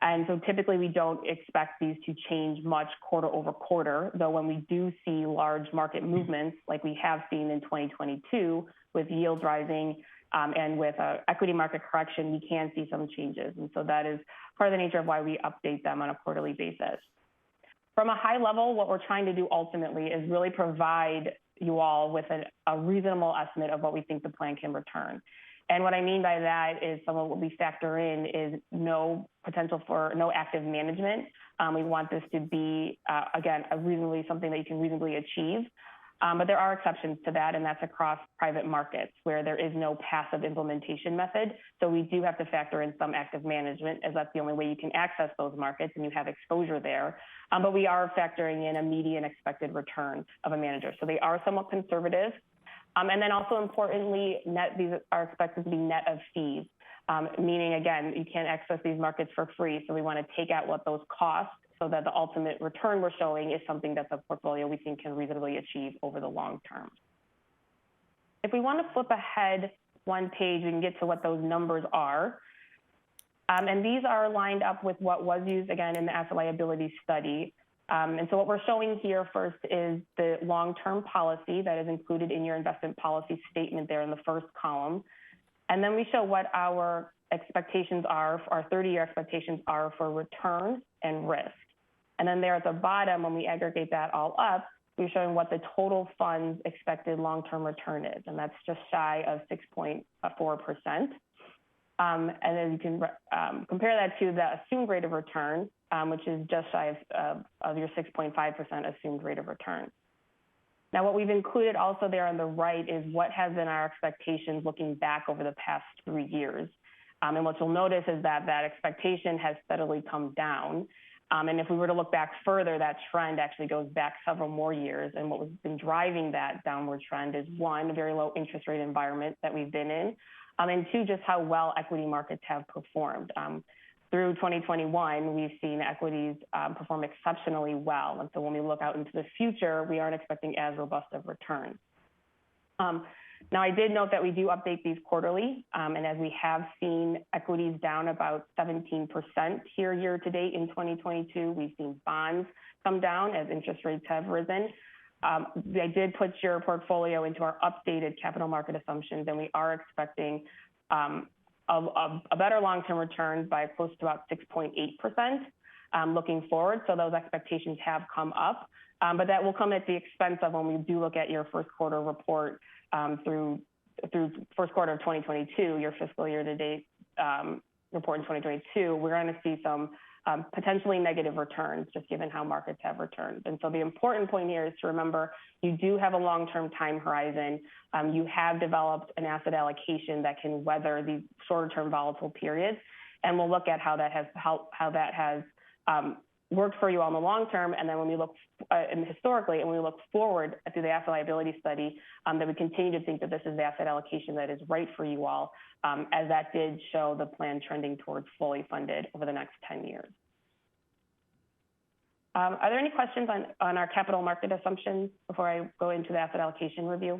And so typically we don't expect these to change much quarter over quarter, though when we do see large market movements like we have seen in 2022 with yields rising and with equity market correction, we can see some changes. And so that is part of the nature of why we update them on a quarterly basis. From a high level, what we're trying to do ultimately is really provide you all with a reasonable estimate of what we think the plan can return. And what I mean by that is some of what we factor in is no potential for no active management. We want this to be, again, something that you can reasonably achieve. But there are exceptions to that, and that's across private markets where there is no passive implementation method. So we do have to factor in some active management, as that's the only way you can access those markets and you have exposure there. But we are factoring in a median expected return of a manager. So they are somewhat conservative. And then also importantly, these are expected to be net of fees, meaning, again, you can't access these markets for free. So we want to take out what those cost so that the ultimate return we're showing is something that's a portfolio we think can reasonably achieve over the long term. If we want to flip ahead one page, we can get to what those numbers are. And these are lined up with what was used, again, in the asset liability study. And so what we're showing here first is the long-term policy that is included in your investment policy statement there in the first column. And then we show what our expectations are, our 30-year expectations are for return and risk. And then there at the bottom, when we aggregate that all up, we're showing what the total fund's expected long-term return is. And that's just shy of 6.4%. And then you can compare that to the assumed rate of return, which is just shy of your 6.5% assumed rate of return. Now, what we've included also there on the right is what has been our expectations looking back over the past 3 years. And what you'll notice is that that expectation has steadily come down. And if we were to look back further, that trend actually goes back several more years. And what has been driving that downward trend is, one, a very low interest rate environment that we've been in, and two, just how well equity markets have performed. Through 2021, we've seen equities perform exceptionally well. And so when we look out into the future, we aren't expecting as robust of returns. Now, I did note that we do update these quarterly, and as we have seen equities down about 17% here year to date in 2022, we've seen bonds come down as interest rates have risen. I did put your portfolio into our updated capital market assumptions, and we are expecting a better long-term return by close to about 6.8% looking forward. So those expectations have come up, but that will come at the expense of, when we do look at your first quarter report through first quarter of 2022, your fiscal year to date report in 2022, we're going to see some potentially negative returns, just given how markets have returned. And so the important point here is to remember, you do have a long-term time horizon. You have developed an asset allocation that can weather these shorter-term volatile periods. And we'll look at how that has worked for you on the long term. And then when we look historically, and we look forward through the asset liability study, that we continue to think that this is the asset allocation that is right for you all, as that did show the plan trending towards fully funded over the next 10 years. Are there any questions on our capital market assumptions before I go into the asset allocation review?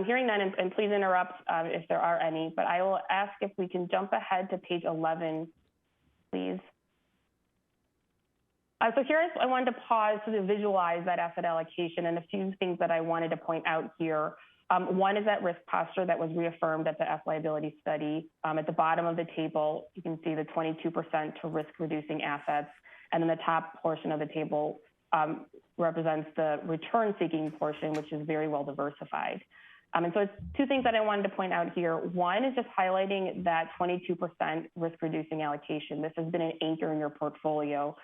Hearing none, and please interrupt if there are any, but I will ask if we can jump ahead to page 11, please. So here I wanted to pause to visualize that asset allocation, and a few things that I wanted to point out here. One is that risk posture that was reaffirmed at the asset liability study. At the bottom of the table, you can see the 22% to risk reducing assets, and then the top portion of the table represents the return seeking portion, which is very well diversified. And so it's two things that I wanted to point out here. One is just highlighting that 22% risk reducing allocation. This has been an anchor in your portfolio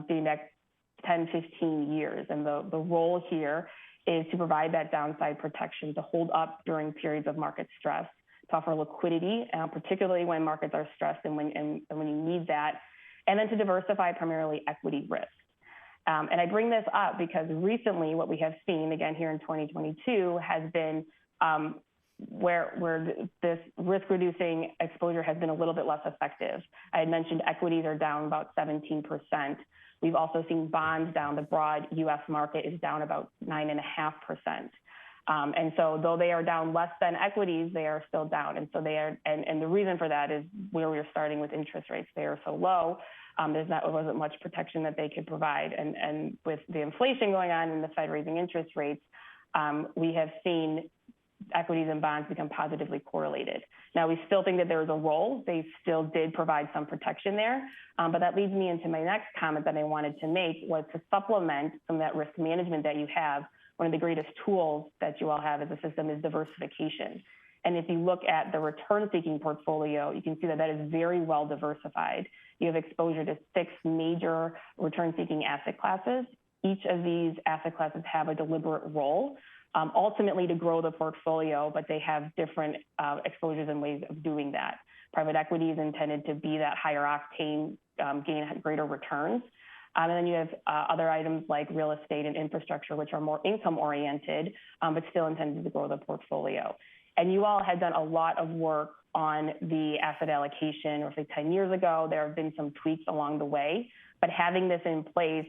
dating back 10, 15 years. And the role here is to provide that downside protection, to hold up during periods of market stress, to offer liquidity, particularly when markets are stressed and when you need that, and then to diversify primarily equity risk. And I bring this up because recently what we have seen, again here in 2022, has been where this risk-reducing exposure has been a little bit less effective. I had mentioned equities are down about 17%. We've also seen bonds down. The broad U.S. market is down about 9.5%. And so though they are down less than equities, they are still down. And so they are, and the reason for that is where we are starting with interest rates. They are so low. There wasn't much protection that they could provide. And with the inflation going on and the Fed raising interest rates, we have seen equities and bonds become positively correlated. Now, we still think that there is a role. They still did provide some protection there. But that leads me into my next comment that I wanted to make, was to supplement some of that risk management that you have. One of the greatest tools that you all have as a system is diversification. And if you look at the return-seeking portfolio, you can see that that is very well diversified. You have exposure to 6 major return-seeking asset classes. Each of these asset classes have a deliberate role, ultimately to grow the portfolio, but they have different exposures and ways of doing that. Private equity is intended to be that higher octane, gain greater returns. And then you have other items like real estate and infrastructure, which are more income-oriented, but still intended to grow the portfolio. And you all had done a lot of work on the asset allocation, or say 10 years ago. There have been some tweaks along the way, but having this in place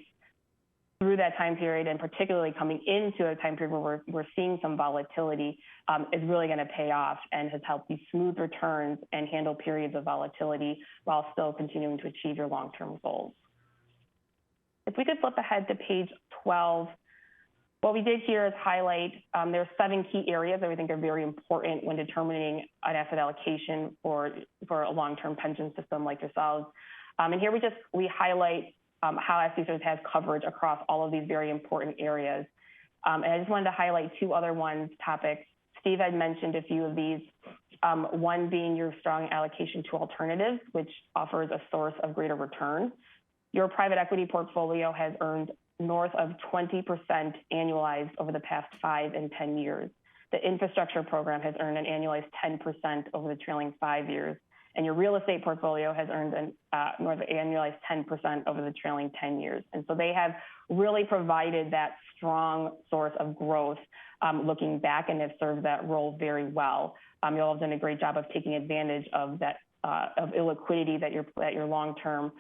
through that time period, and particularly coming into a time period where we're seeing some volatility, is really going to pay off and has helped you smooth returns and handle periods of volatility while still continuing to achieve your long-term goals. If we could flip ahead to page 12, what we did here is highlight, there are 7 key areas that we think are very important when determining an asset allocation for a long-term pension system like yourselves. And here we highlight how SDCERS has coverage across all of these very important areas. And I just wanted to highlight 2 other topics. Steve had mentioned a few of these, one being your strong allocation to alternatives, which offers a source of greater return. Your private equity portfolio has earned north of 20% annualized over the past 5 and 10 years. The infrastructure program has earned an annualized 10% over the trailing 5 years. And your real estate portfolio has earned an north of annualized 10% over the trailing 10 years. And so they have really provided that strong source of growth looking back, and have served that role very well. You all have done a great job of taking advantage of that of illiquidity that your long-term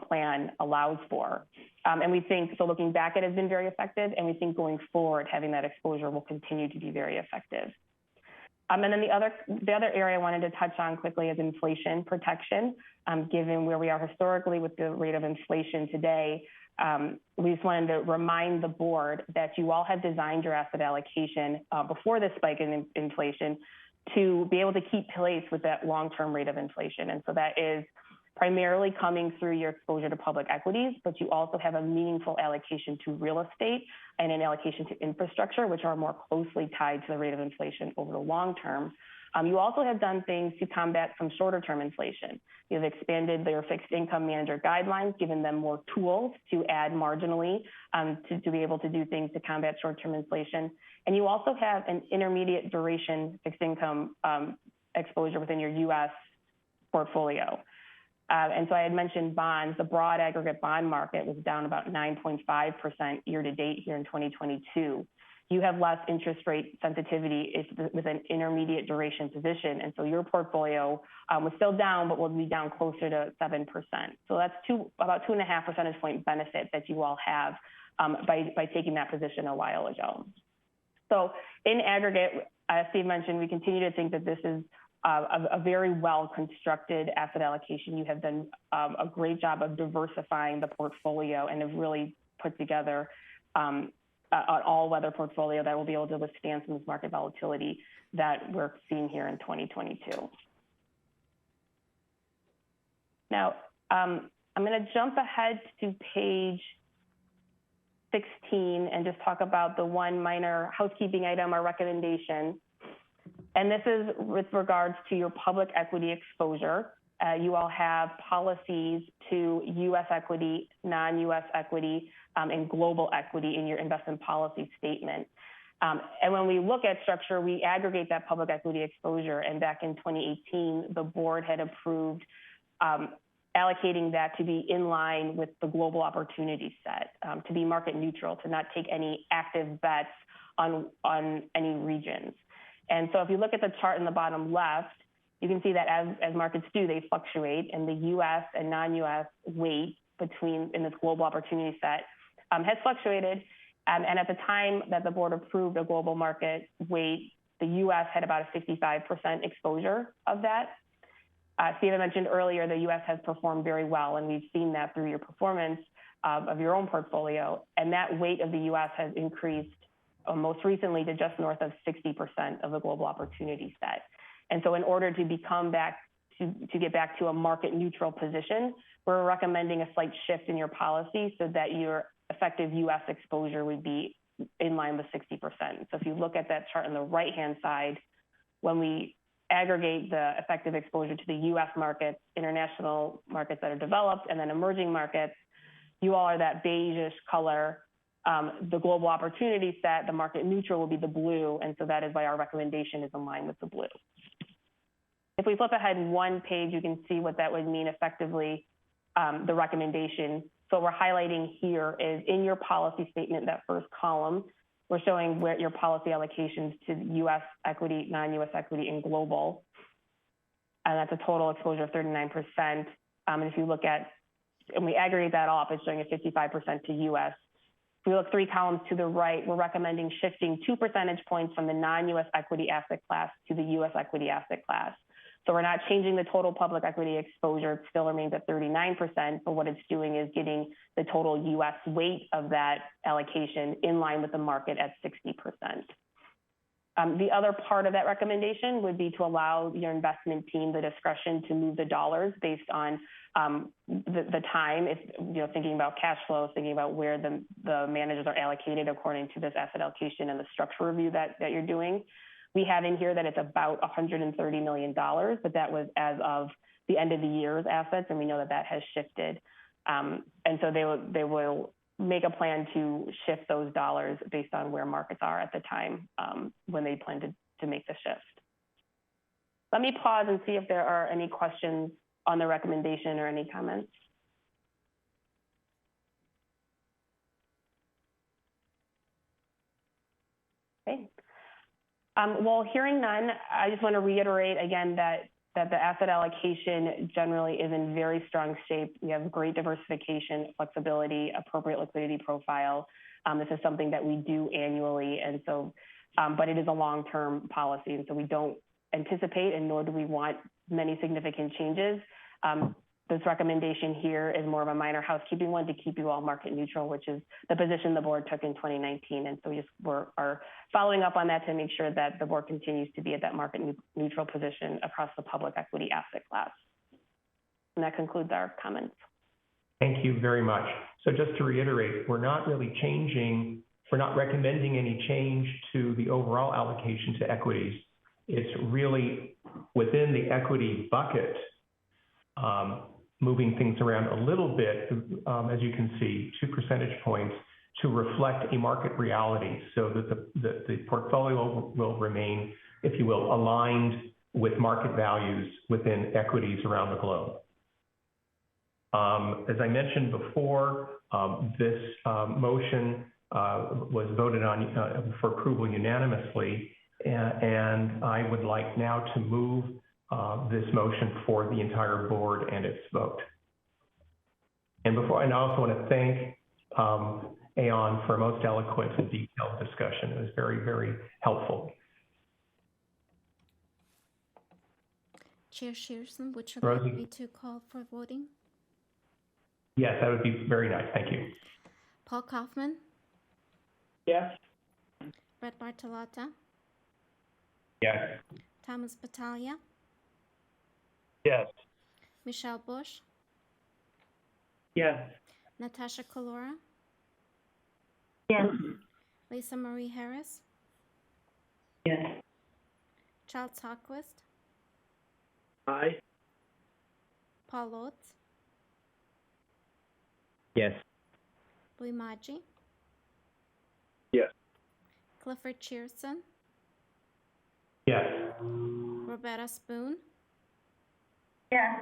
plan allows for. And we think, so looking back, it has been very effective, and we think going forward, having that exposure will continue to be very effective. And then the other area I wanted to touch on quickly is inflation protection. Given where we are historically with the rate of inflation today, we just wanted to remind the board that you all have designed your asset allocation before this spike in inflation to be able to keep pace with that long-term rate of inflation. And so that is primarily coming through your exposure to public equities, but you also have a meaningful allocation to real estate and an allocation to infrastructure, which are more closely tied to the rate of inflation over the long term. You also have done things to combat some shorter term inflation. You've expanded their fixed income manager guidelines, given them more tools to add marginally to be able to do things to combat short-term inflation. And you also have an intermediate duration fixed income exposure within your U.S. portfolio. And so I had mentioned bonds. The broad aggregate bond market was down about 9.5% year to date here in 2022. You have less interest rate sensitivity with an intermediate duration position. And so your portfolio was still down, but will be down closer to 7%. So that's about 2.5 percentage point benefit that you all have by taking that position a while ago. So in aggregate, as Steve mentioned, we continue to think that this is a very well-constructed asset allocation. You have done a great job of diversifying the portfolio and have really put together an all-weather portfolio that will be able to withstand some of this market volatility that we're seeing here in 2022. Now, I'm going to jump ahead to page 16 and just talk about the one minor housekeeping item or recommendation. And this is with regards to your public equity exposure. You all have policies to U.S. equity, non-U.S. equity, and global equity in your investment policy statement. And when we look at structure, we aggregate that public equity exposure. And back in 2018, the board had approved allocating that to be in line with the global opportunity set, to be market neutral, to not take any active bets on any regions. And so if you look at the chart in the bottom left, you can see that as markets do, they fluctuate, and the U.S. and non-U.S. weight in this global opportunity set has fluctuated. And at the time that the board approved a global market weight, the U.S. had about a 55% exposure of that. Steve mentioned earlier, the U.S. has performed very well, and we've seen that through your performance of your own portfolio. And that weight of the U.S. has increased most recently to just north of 60% of the global opportunity set. And so in order to get back to a market neutral position, we're recommending a slight shift in your policy so that your effective U.S. exposure would be in line with 60%. So if you look at that chart on the right-hand side, when we aggregate the effective exposure to the U.S. markets, international markets that are developed, and then emerging markets, you all are that beigeish color. The global opportunity set, the market neutral, will be the blue, and so that is why our recommendation is in line with the blue. If we flip ahead one page, you can see what that would mean effectively, the recommendation. So what we're highlighting here is in your policy statement, that first column, we're showing where your policy allocations to U.S. equity, non-U.S. equity, and global. And that's a total exposure of 39%. And if you look at, and we aggregate that off, it's showing a 55% to U.S. If we look 3 columns to the right, we're recommending shifting 2 percentage points from the non-U.S. equity asset class to the U.S. equity asset class. So we're not changing the total public equity exposure. It still remains at 39%, but what it's doing is getting the total U.S. weight of that allocation in line with the market at 60%. The other part of that recommendation would be to allow your investment team the discretion to move the dollars based on the time, if thinking about cash flows, thinking about where the managers are allocated according to this asset allocation and the structure review that you're doing. We have in here that it's about $130 million, but that was as of the end of the year's assets, and we know that has shifted. And so they will make a plan to shift those dollars based on where markets are at the time when they plan to make the shift. Let me pause and see if there are any questions on the recommendation or any comments. Okay. Well, hearing none, I just want to reiterate again that the asset allocation generally is in very strong shape. We have great diversification, flexibility, appropriate liquidity profile. This is something that we do annually, and so, but it is a long-term policy, and so we don't anticipate, and nor do we want many significant changes. This recommendation here is more of a minor housekeeping one to keep you all market neutral, which is the position the board took in 2019. And so we are following up on that to make sure that the board continues to be at that market neutral position across the public equity asset class. And that concludes our comments. Thank you very much. So just to reiterate, we're not really changing, we're not recommending any change to the overall allocation to equities. It's really within the equity bucket, moving things around a little bit, as you can see, 2 percentage points to reflect a market reality so that the portfolio will remain, if you will, aligned with market values within equities around the globe. As I mentioned before, this motion was voted on for approval unanimously, and I would like now to move this motion for the entire board and its vote. And I also want to thank Aon for a most eloquent and detailed discussion. It was very, very helpful. Chair SCHIRESON, would you like me to call for voting? Yes, that would be very nice. Thank you. Paul Kaufman? Yes. Brett Bartolotta? Yes. Thomas Battaglia? Yes. Michelle Bush? Yes. Natasha Kalora? Yes. Lisa Marie Harris? Yes. Charles HOGQUIST? Aye. Paul Oates? Yes. Louis Maggi? Yes. Clifford Chierson? Yes. Roberta Spoon? Yes.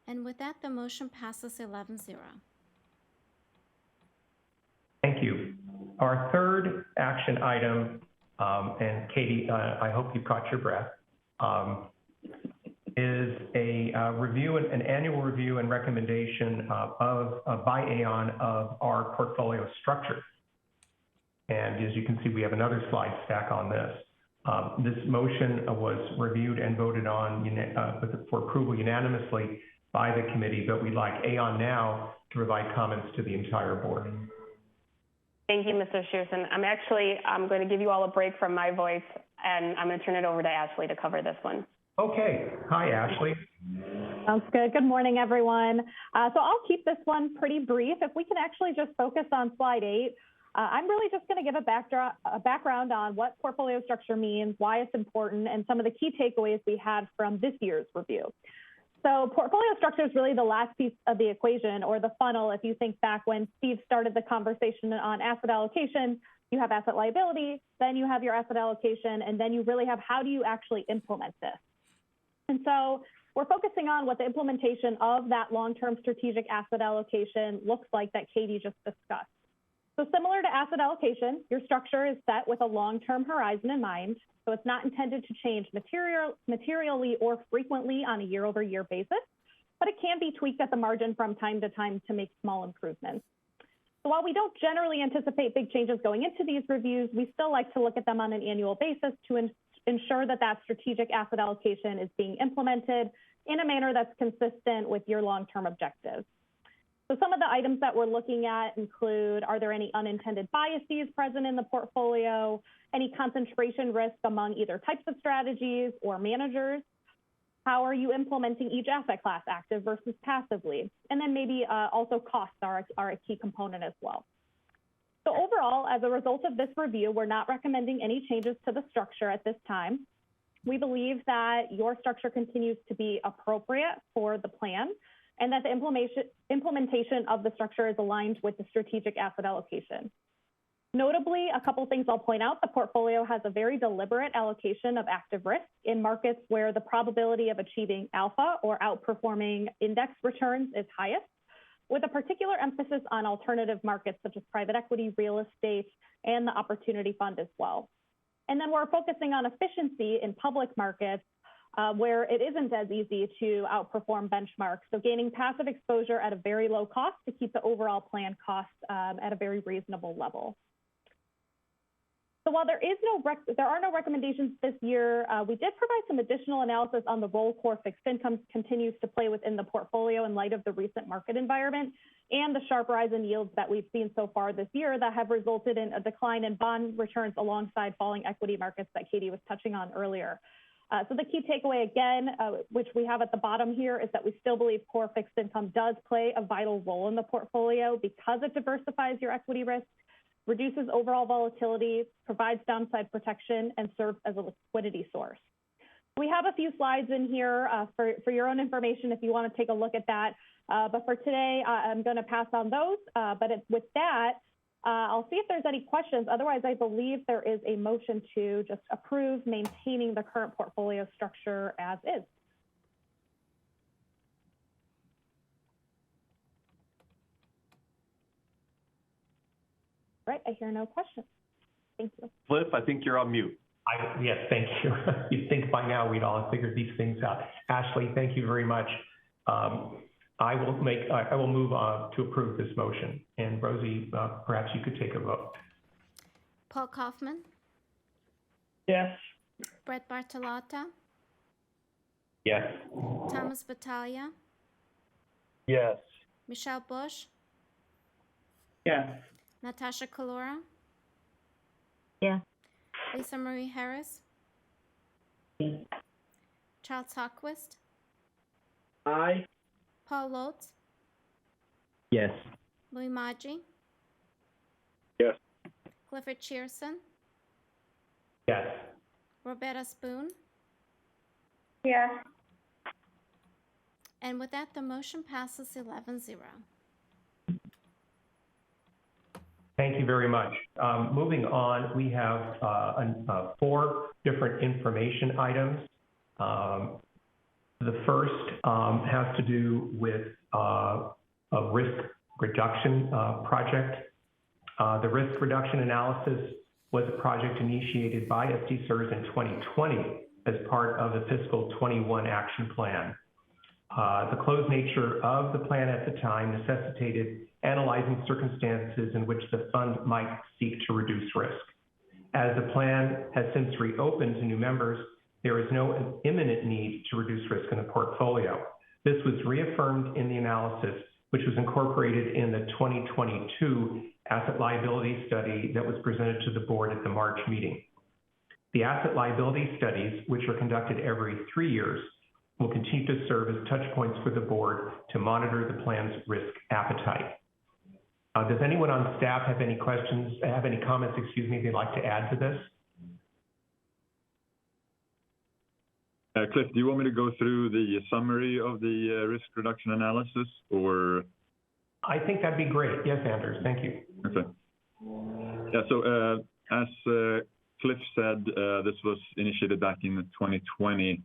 And with that, the motion passes 11-0. Thank you. Our third action item, and Katie, I hope you caught your breath, is a an annual review and recommendation by Aon of our portfolio structure. And as you can see, we have another slide stack on this. This motion was reviewed and voted on for approval unanimously by the committee, but we'd like Aon now to provide comments to the entire board. Thank you, Mr. SCHIRESON. I'm going to give you all a break from my voice, and I'm going to turn it over to Ashley to cover this one. Okay. Hi, Ashley. Sounds good. Good morning, everyone. So I'll keep this one pretty brief. If we can actually just focus on slide 8, I'm really just going to give a background on what portfolio structure means, why it's important, and some of the key takeaways we had from this year's review. So portfolio structure is really the last piece of the equation, or the funnel. If you think back when Steve started the conversation on asset allocation, you have asset liability, then you have your asset allocation, and then you really have how do you actually implement this. And so we're focusing on what the implementation of that long-term strategic asset allocation looks like that Katie just discussed. So similar to asset allocation, your structure is set with a long-term horizon in mind. So it's not intended to change materially or frequently on a year-over-year basis, but it can be tweaked at the margin from time to time to make small improvements. So while we don't generally anticipate big changes going into these reviews, we still like to look at them on an annual basis to ensure that that strategic asset allocation is being implemented in a manner that's consistent with your long-term objectives. So some of the items that we're looking at include, are there any unintended biases present in the portfolio, any concentration risk among either types of strategies or managers? How are you implementing each asset class, active versus passively? And then maybe also costs are a key component as well. So overall, as a result of this review, we're not recommending any changes to the structure at this time. We believe that your structure continues to be appropriate for the plan. and that the implementation of the structure is aligned with the strategic asset allocation. Notably, a couple things I'll point out: the portfolio has a very deliberate allocation of active risk in markets where the probability of achieving alpha or outperforming index returns is highest, with a particular emphasis on alternative markets such as private equity, real estate, and the opportunity fund as well. And then we're focusing on efficiency in public markets where it isn't as easy to outperform benchmarks. So gaining passive exposure at a very low cost to keep the overall plan cost at a very reasonable level. So while there are no recommendations this year, we did provide some additional analysis on the role core fixed income continues to play within the portfolio in light of the recent market environment and the sharp rise in yields that we've seen so far this year that have resulted in a decline in bond returns alongside falling equity markets that Katie was touching on earlier. So the key takeaway again, which we have at the bottom here, is that we still believe core fixed income does play a vital role in the portfolio because it diversifies your equity risk, reduces overall volatility, provides downside protection, and serves as a liquidity source. We have a few slides in here for your own information if you want to take a look at that. But for today, I'm going to pass on those. With that, I'll see if there's any questions. Otherwise, I believe there is a motion to just approve maintaining the current portfolio structure as is. Right, I hear no questions. Thank you. Cliff, I think you're on mute. Yes, thank you. You'd think by now we'd all have figured these things out. Ashley, thank you very much. I will move to approve this motion. And Rosie, perhaps you could take a vote. Paul Kaufman, Yes. Brett Bartolotta, Yes. Thomas Battaglia, Yes. Michelle Bush, Yes. Natasha Kalora, Yeah. Lisa Marie Harris, Yeah. Charles HOGQUIST, Aye. Paul Lotz, Yes. Louis Maggi, Yes. Clifford CHIRESON, Yes. Roberta Spoon, Yes. and with that, the motion passes 11-0. Thank you very much. Moving on, we have 4 different information items. The first has to do with a risk reduction project. The risk reduction analysis was a project initiated by SDCERS in 2020 as part of the fiscal 21 action plan. The closed nature of the plan at the time necessitated analyzing circumstances in which the fund might seek to reduce risk. As the plan has since reopened to new members, there is no imminent need to reduce risk in the portfolio. This was reaffirmed in the analysis, which was incorporated in the 2022 asset liability study that was presented to the board at the March meeting. The asset liability studies, which are conducted every 3 years, will continue to serve as touch points for the board to monitor the plan's risk appetite. Does anyone on staff have any questions, comments, they'd like to add to this? Cliff, do you want me to go through the summary of the risk reduction analysis, or? I think that'd be great. Yes, Anders, thank you. Okay. Yeah, so as Cliff said, this was initiated back in 2020.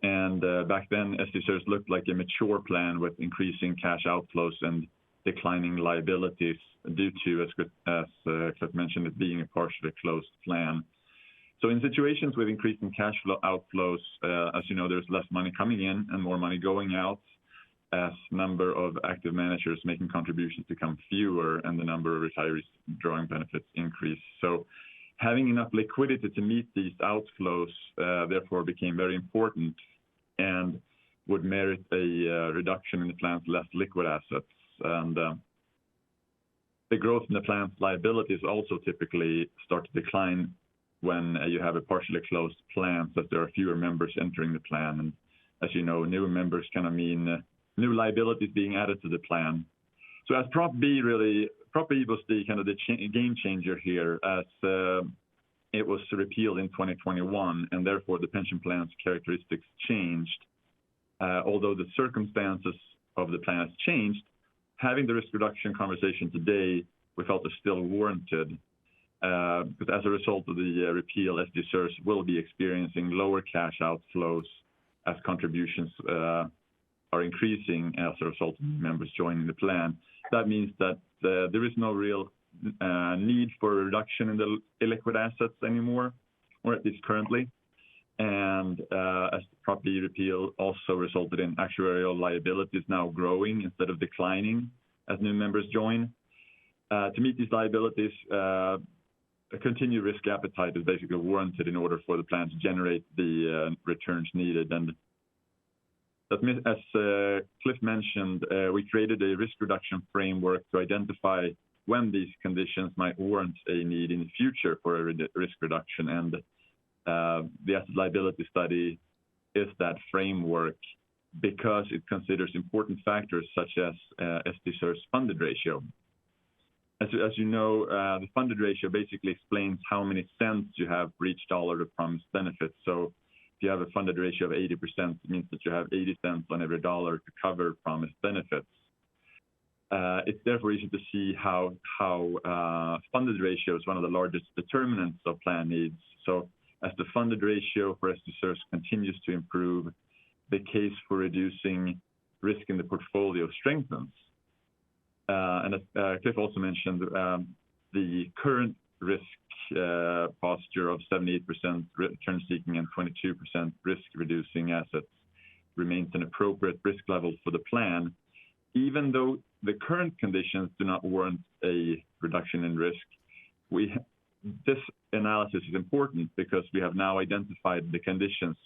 And back then, SDCERS looked like a mature plan with increasing cash outflows and declining liabilities due to, as Cliff mentioned, it being a partially closed plan. So in situations with increasing cash flow outflows, as you know, there's less money coming in and more money going out as number of active managers making contributions become fewer and the number of retirees drawing benefits increase. So having enough liquidity to meet these outflows, therefore, became very important and would merit a reduction in the plan's less liquid assets. And the growth in the plan's liabilities also typically start to decline when you have a partially closed plan, so that there are fewer members entering the plan. And as you know, new members kind of mean new liabilities being added to the plan. So as Prop B was the kind of the game changer here, as it was repealed in 2021, and therefore the pension plan's characteristics changed. Although the circumstances of the plan has changed, having the risk reduction conversation today, we felt is still warranted. But as a result of the repeal, SDCERS will be experiencing lower cash outflows as contributions are increasing as a result of members joining the plan. That means that there is no real need for a reduction in the illiquid assets anymore, or at least currently. And as the property repeal also resulted in actuarial liabilities now growing instead of declining as new members join. To meet these liabilities, a continued risk appetite is basically warranted in order for the plan to generate the returns needed. And as Cliff mentioned, we created a risk reduction framework to identify when these conditions might warrant a need in the future for a risk reduction. And the asset liability study is that framework because it considers important factors such as SDCERS funded ratio. As you know, the funded ratio basically explains how many cents you have for each dollar of promised benefits. So if you have a funded ratio of 80%, it means that you have 80 cents on every dollar to cover promised benefits. It's therefore easy to see how funded ratio is one of the largest determinants of plan needs. So as the funded ratio for SDCERS continues to improve, the case for reducing risk in the portfolio strengthens. And as Cliff also mentioned, the current risk posture of 78% return-seeking and 22% risk-reducing assets remains an appropriate risk level for the plan, even though the current conditions do not warrant a reduction in risk. This analysis is important because we have now identified the conditions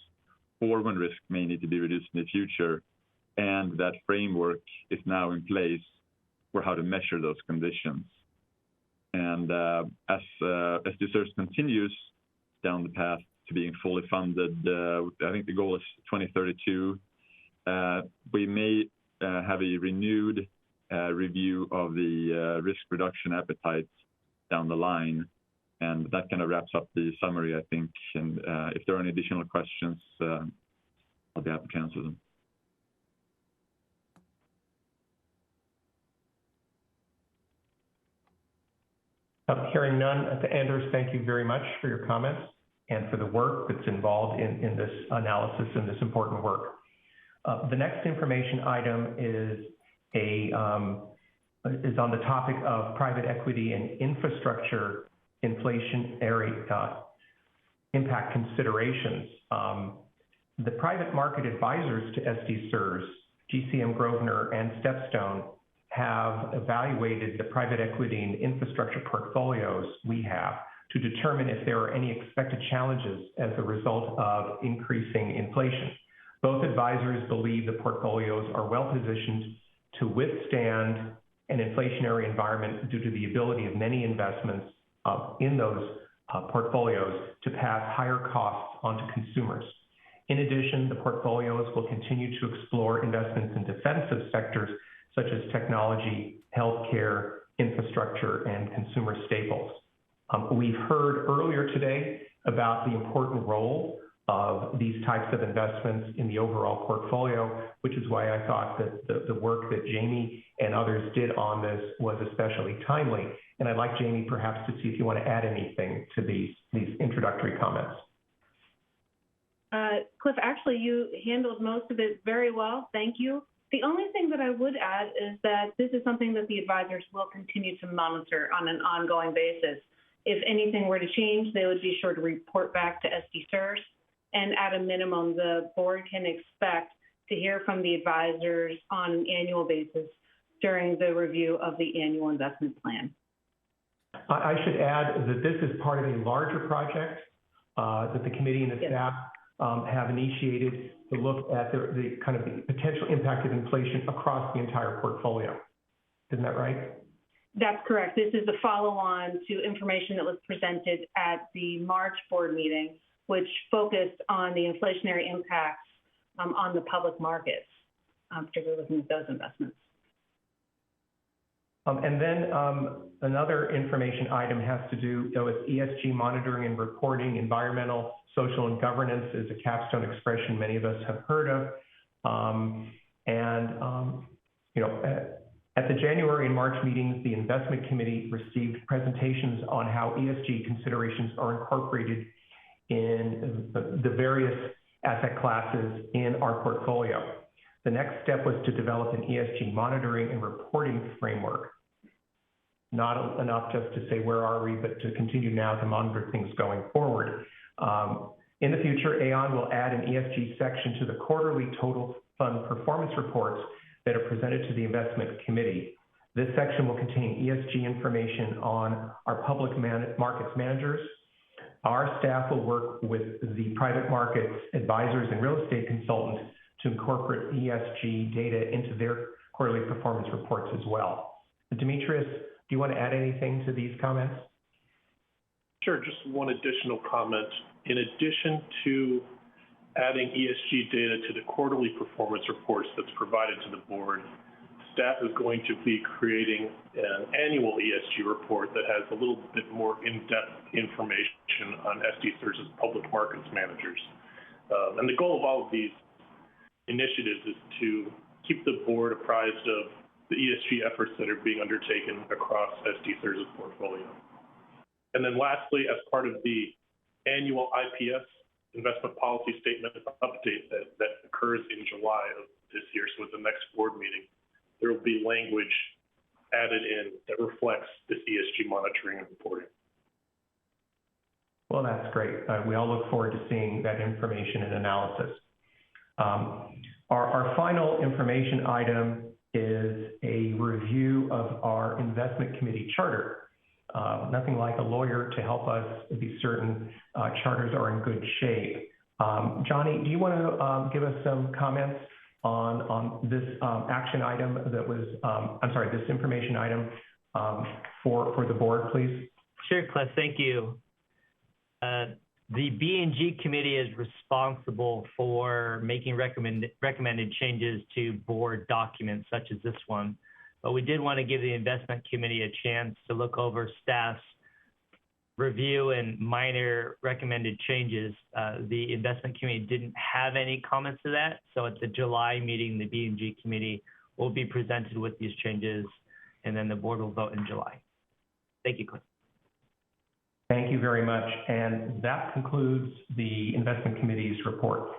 for when risk may need to be reduced in the future, and that framework is now in place for how to measure those conditions. And as SDCERS continues down the path to being fully funded, I think the goal is 2032, we may have a renewed review of the risk reduction appetite down the line. And that kind of wraps up the summary, I think. And if there are any additional questions, I'll be happy to answer them. Hearing none, Anders, thank you very much for your comments and for the work that's involved in this analysis and this important work. The next information item is on the topic of private equity and infrastructure inflationary impact considerations. The private market advisors to SDCERS, GCM Grosvenor and Stepstone, have evaluated the private equity and infrastructure portfolios we have to determine if there are any expected challenges as a result of increasing inflation. Both advisors believe the portfolios are well positioned to withstand an inflationary environment due to the ability of many investments in those portfolios to pass higher costs onto consumers. In addition, the portfolios will continue to explore investments in defensive sectors such as technology, healthcare, infrastructure, and consumer staples. We've heard earlier today about the important role of these types of investments in the overall portfolio, which is why I thought that the work that Jamie and others did on this was especially timely. And I'd like Jamie perhaps to see if you want to add anything to these introductory comments. Cliff, actually, you handled most of it very well. Thank you. The only thing that I would add is that this is something that the advisors will continue to monitor on an ongoing basis. If anything were to change, they would be sure to report back to SDCERS. And at a minimum, the board can expect to hear from the advisors on an annual basis during the review of the annual investment plan. I should add that this is part of a larger project that the committee and the staff have initiated to look at the kind of the potential impact of inflation across the entire portfolio. Isn't that right? That's correct. This is a follow-on to information that was presented at the March board meeting, which focused on the inflationary impacts on the public markets, particularly looking at those investments. And then another information item has to do with ESG monitoring and reporting. Environmental, social, and governance is a capstone expression many of us have heard of. At the January and March meetings, the investment committee received presentations on how ESG considerations are incorporated in the various asset classes in our portfolio. The next step was to develop an ESG monitoring and reporting framework. Not enough just to say, where are we, but to continue now to monitor things going forward. In the future, Aon will add an ESG section to the quarterly total fund performance reports that are presented to the investment committee. This section will contain ESG information on our public markets managers. Our staff will work with the private markets advisors and real estate consultants to incorporate ESG data into their quarterly performance reports as well. Demetrius, do you want to add anything to these comments? Sure, just one additional comment. In addition to adding ESG data to the quarterly performance reports that's provided to the board, staff is going to be creating an annual ESG report that has a little bit more in-depth information on SDCERS' public markets managers. And the goal of all of these initiatives is to keep the board apprised of the ESG efforts that are being undertaken across SDCERS' portfolio. And then lastly, as part of the annual IPS investment policy statement update that occurs in July of this year, so at the next board meeting, there will be language added in that reflects this ESG monitoring and reporting. Well, that's great. We all look forward to seeing that information and analysis. Our final information item is a review of our investment committee charter. Nothing like a lawyer to help us be certain charters are in good shape. Johnny, do you want to give us some comments on this action item that was, this information item for the board, please? Sure, Cliff, thank you. The B&G committee is responsible for making recommended changes to board documents such as this one. But we did want to give the investment committee a chance to look over staff's review and minor recommended changes. The investment committee didn't have any comments to that. So at the July meeting, the B&G committee will be presented with these changes, and then the board will vote in July. Thank you, Cliff. Thank you very much. And that concludes the investment committee's report.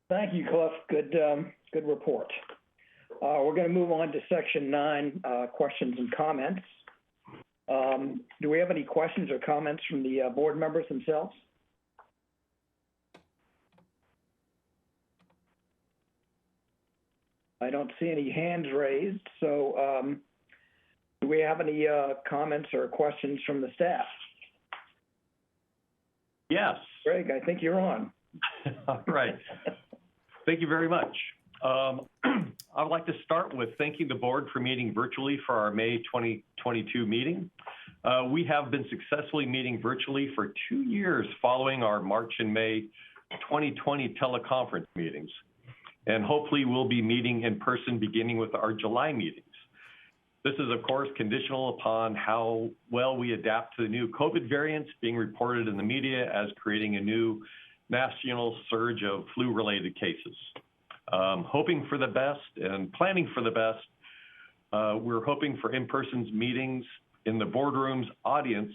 Thank you, Cliff. Good report. We're going to move on to section 9, questions and comments. Do we have any questions or comments from the board members themselves? I don't see any hands raised, so do we have any comments or questions from the staff? Yes. Greg, I think you're on. All right. Thank you very much. I would like to start with thanking the board for meeting virtually for our May 2022 meeting. We have been successfully meeting virtually for 2 years following our March and May 2020 teleconference meetings. And hopefully we'll be meeting in person beginning with our July meetings. This is, of course, conditional upon how well we adapt to the new COVID variants being reported in the media as creating a new national surge of flu-related cases. Hoping for the best and planning for the best, we're hoping for in-person meetings in the boardroom's audience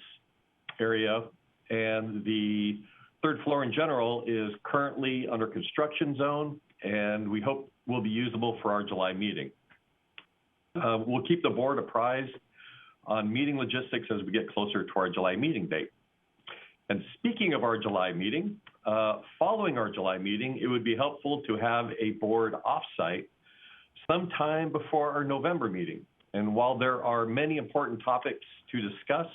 area, and the third floor in general is currently under construction zone, and we hope will be usable for our July meeting. We'll keep the board apprised on meeting logistics as we get closer to our July meeting date. And speaking of our July meeting, following our July meeting, it would be helpful to have a board offsite sometime before our November meeting. And while there are many important topics to discuss,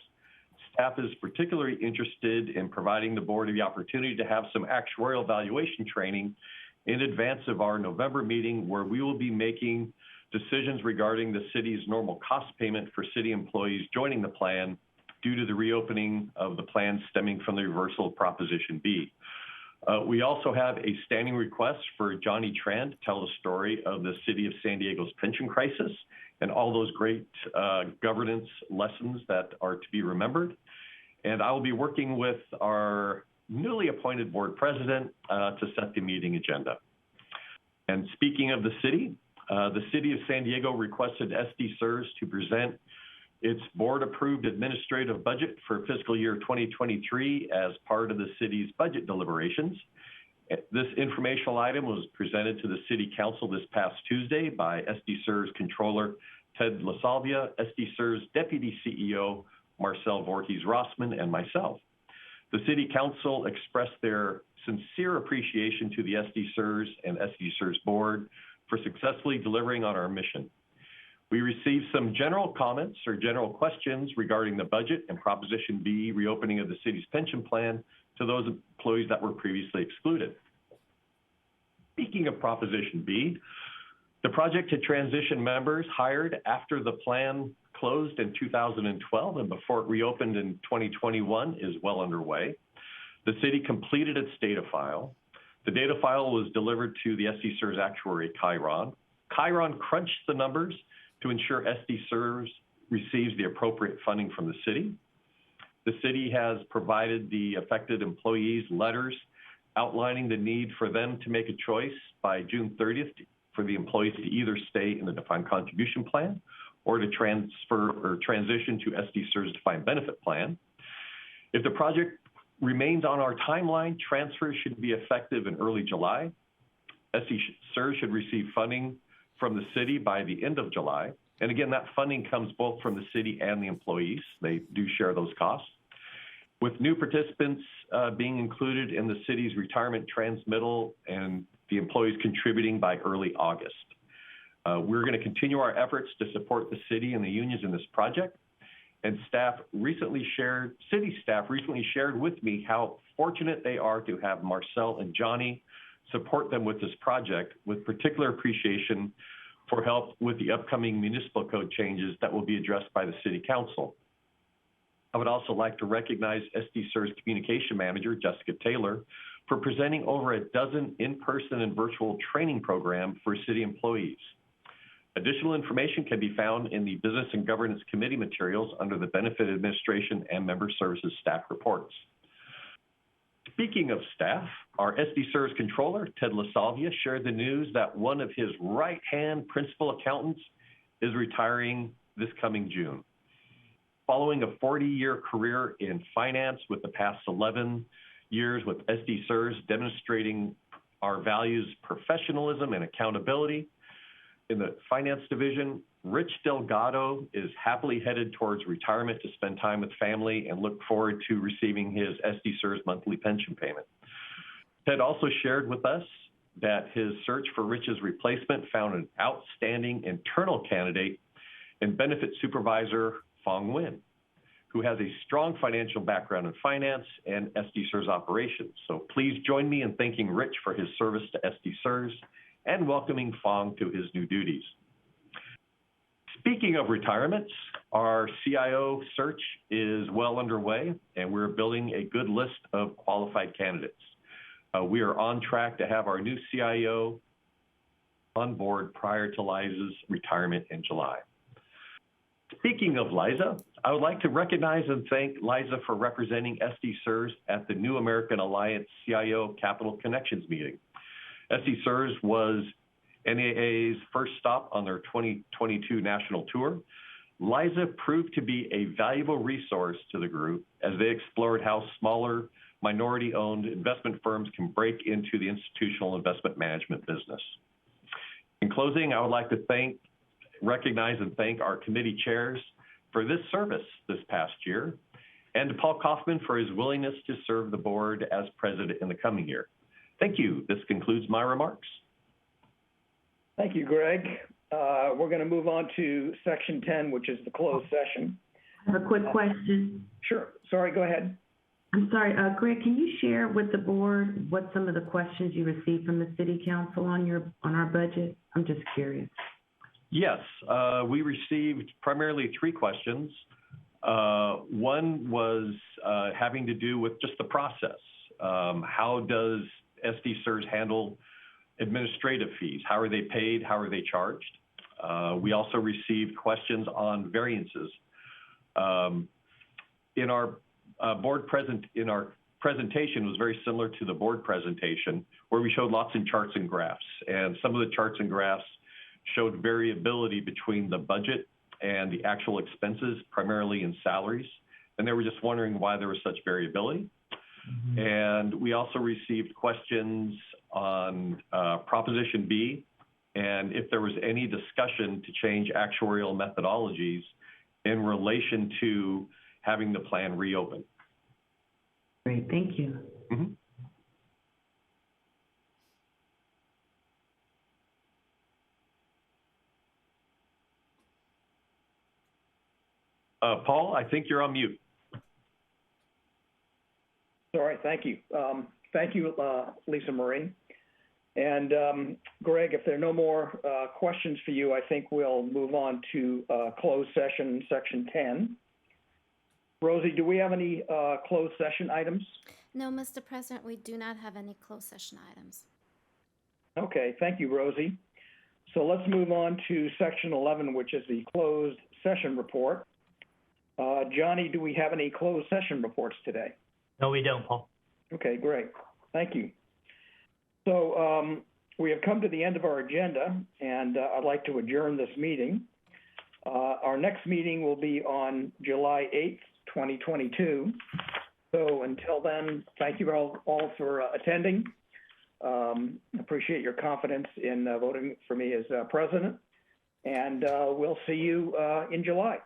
staff is particularly interested in providing the board the opportunity to have some actuarial valuation training in advance of our November meeting, where we will be making decisions regarding the city's normal cost payment for city employees joining the plan due to the reopening of the plan stemming from the reversal of Proposition B. We also have a standing request for Johnny Tran to tell the story of the city of San Diego's pension crisis and all those great governance lessons that are to be remembered. And I will be working with our newly appointed board president to set the meeting agenda. And speaking of the city of San Diego requested SDCERS to present its board-approved administrative budget for fiscal year 2023 as part of the city's budget deliberations. This informational item was presented to the City Council this past Tuesday by SDCERS Controller Ted LaSalvia, SDCERS Deputy CEO Marcel Voorhees-Rossmann, and myself. The City Council expressed their sincere appreciation to the SDCERS and SDCERS Board for successfully delivering on our mission. We received some general comments or general questions regarding the budget and Proposition B, reopening of the city's pension plan to those employees that were previously excluded. Speaking of Proposition B, the project to transition members hired after the plan closed in 2012 and before it reopened in 2021 is well underway. The city completed its data file. The data file was delivered to the SDCERS actuary, Chiron. Chiron crunched the numbers to ensure SDCERS receives the appropriate funding from the city. The city has provided the affected employees letters outlining the need for them to make a choice by June 30th for the employees to either stay in the defined contribution plan or to transfer or transition to SDCERS defined benefit plan. If the project remains on our timeline, transfers should be effective in early July. SDCERS should receive funding from the city by the end of July. And again, that funding comes both from the city and the employees. They do share those costs. With new participants being included in the city's retirement transmittal and the employees contributing by early August. We're going to continue our efforts to support the city and the unions in this project. And city staff recently shared with me how fortunate they are to have Marcel and Johnny support them with this project, with particular appreciation for help with the upcoming municipal code changes that will be addressed by the City Council. I would also like to recognize SDCERS Communication Manager, Jessica Taylor, for presenting over a dozen in-person and virtual training programs for city employees. Additional information can be found in the Business and Governance Committee materials under the Benefit Administration and Member Services staff reports. Speaking of staff, our SDCERS Controller, Ted LaSalvia, shared the news that one of his right-hand principal accountants is retiring this coming June. Following a 40-year career in finance with the past 11 years with SDCERS demonstrating our values, professionalism, and accountability, in the finance division, Rich Delgado is happily headed towards retirement to spend time with family and look forward to receiving his SDCERS monthly pension payment. Ted also shared with us that his search for Rich's replacement found an outstanding internal candidate in benefit supervisor Fong Nguyen, who has a strong financial background in finance and SDCERS operations. So please join me in thanking Rich for his service to SDCERS and welcoming Fong to his new duties. Speaking of retirements, our CIO search is well underway, and we're building a good list of qualified candidates. We are on track to have our new CIO on board prior to Liza's retirement in July. Speaking of Liza, I would like to recognize and thank Liza for representing SDCERS at the New American Alliance CIO Capital Connections meeting. SDCERS was NAA's first stop on their 2022 national tour. Liza proved to be a valuable resource to the group as they explored how smaller minority-owned investment firms can break into the institutional investment management business. In closing, I would like to recognize and thank our committee chairs for this service this past year, and to Paul Kaufman for his willingness to serve the board as president in the coming year. Thank you. This concludes my remarks. Thank you, Greg. We're going to move on to section 10, which is the closed session. I have a quick question. Sure. Sorry, go ahead. I'm sorry, Greg, can you share with the board what some of the questions you received from the City Council on our budget? I'm just curious. Yes, we received primarily 3 questions. One was having to do with just the process. How does SDCERS handle administrative fees? How are they paid? How are they charged? We also received questions on variances. In our board present in our presentation was very similar to the board presentation, where we showed lots of charts and graphs. And some of the charts and graphs showed variability between the budget and the actual expenses, primarily in salaries. And they were just wondering why there was such variability. Mm-hmm. And we also received questions on Proposition B, and if there was any discussion to change actuarial methodologies in relation to having the plan reopen. Great, thank you. Mm-hmm. Paul, I think you're on mute. Sorry, thank you. Thank you, Lisa Marie. And Greg, if there are no more questions for you, I think we'll move on to closed session, section 10. Rosie, do we have any closed session items? No, Mr. President, we do not have any closed session items. Okay, thank you, Rosie. So let's move on to section 11, which is the closed session report. Johnny, do we have any closed session reports today? No, we don't, Paul. Okay, great. Thank you. So we have come to the end of our agenda, and I'd like to adjourn this meeting. Our next meeting will be on July 8th, 2022. So until then, thank you all for attending. Appreciate your confidence in voting for me as president, and we'll see you in July.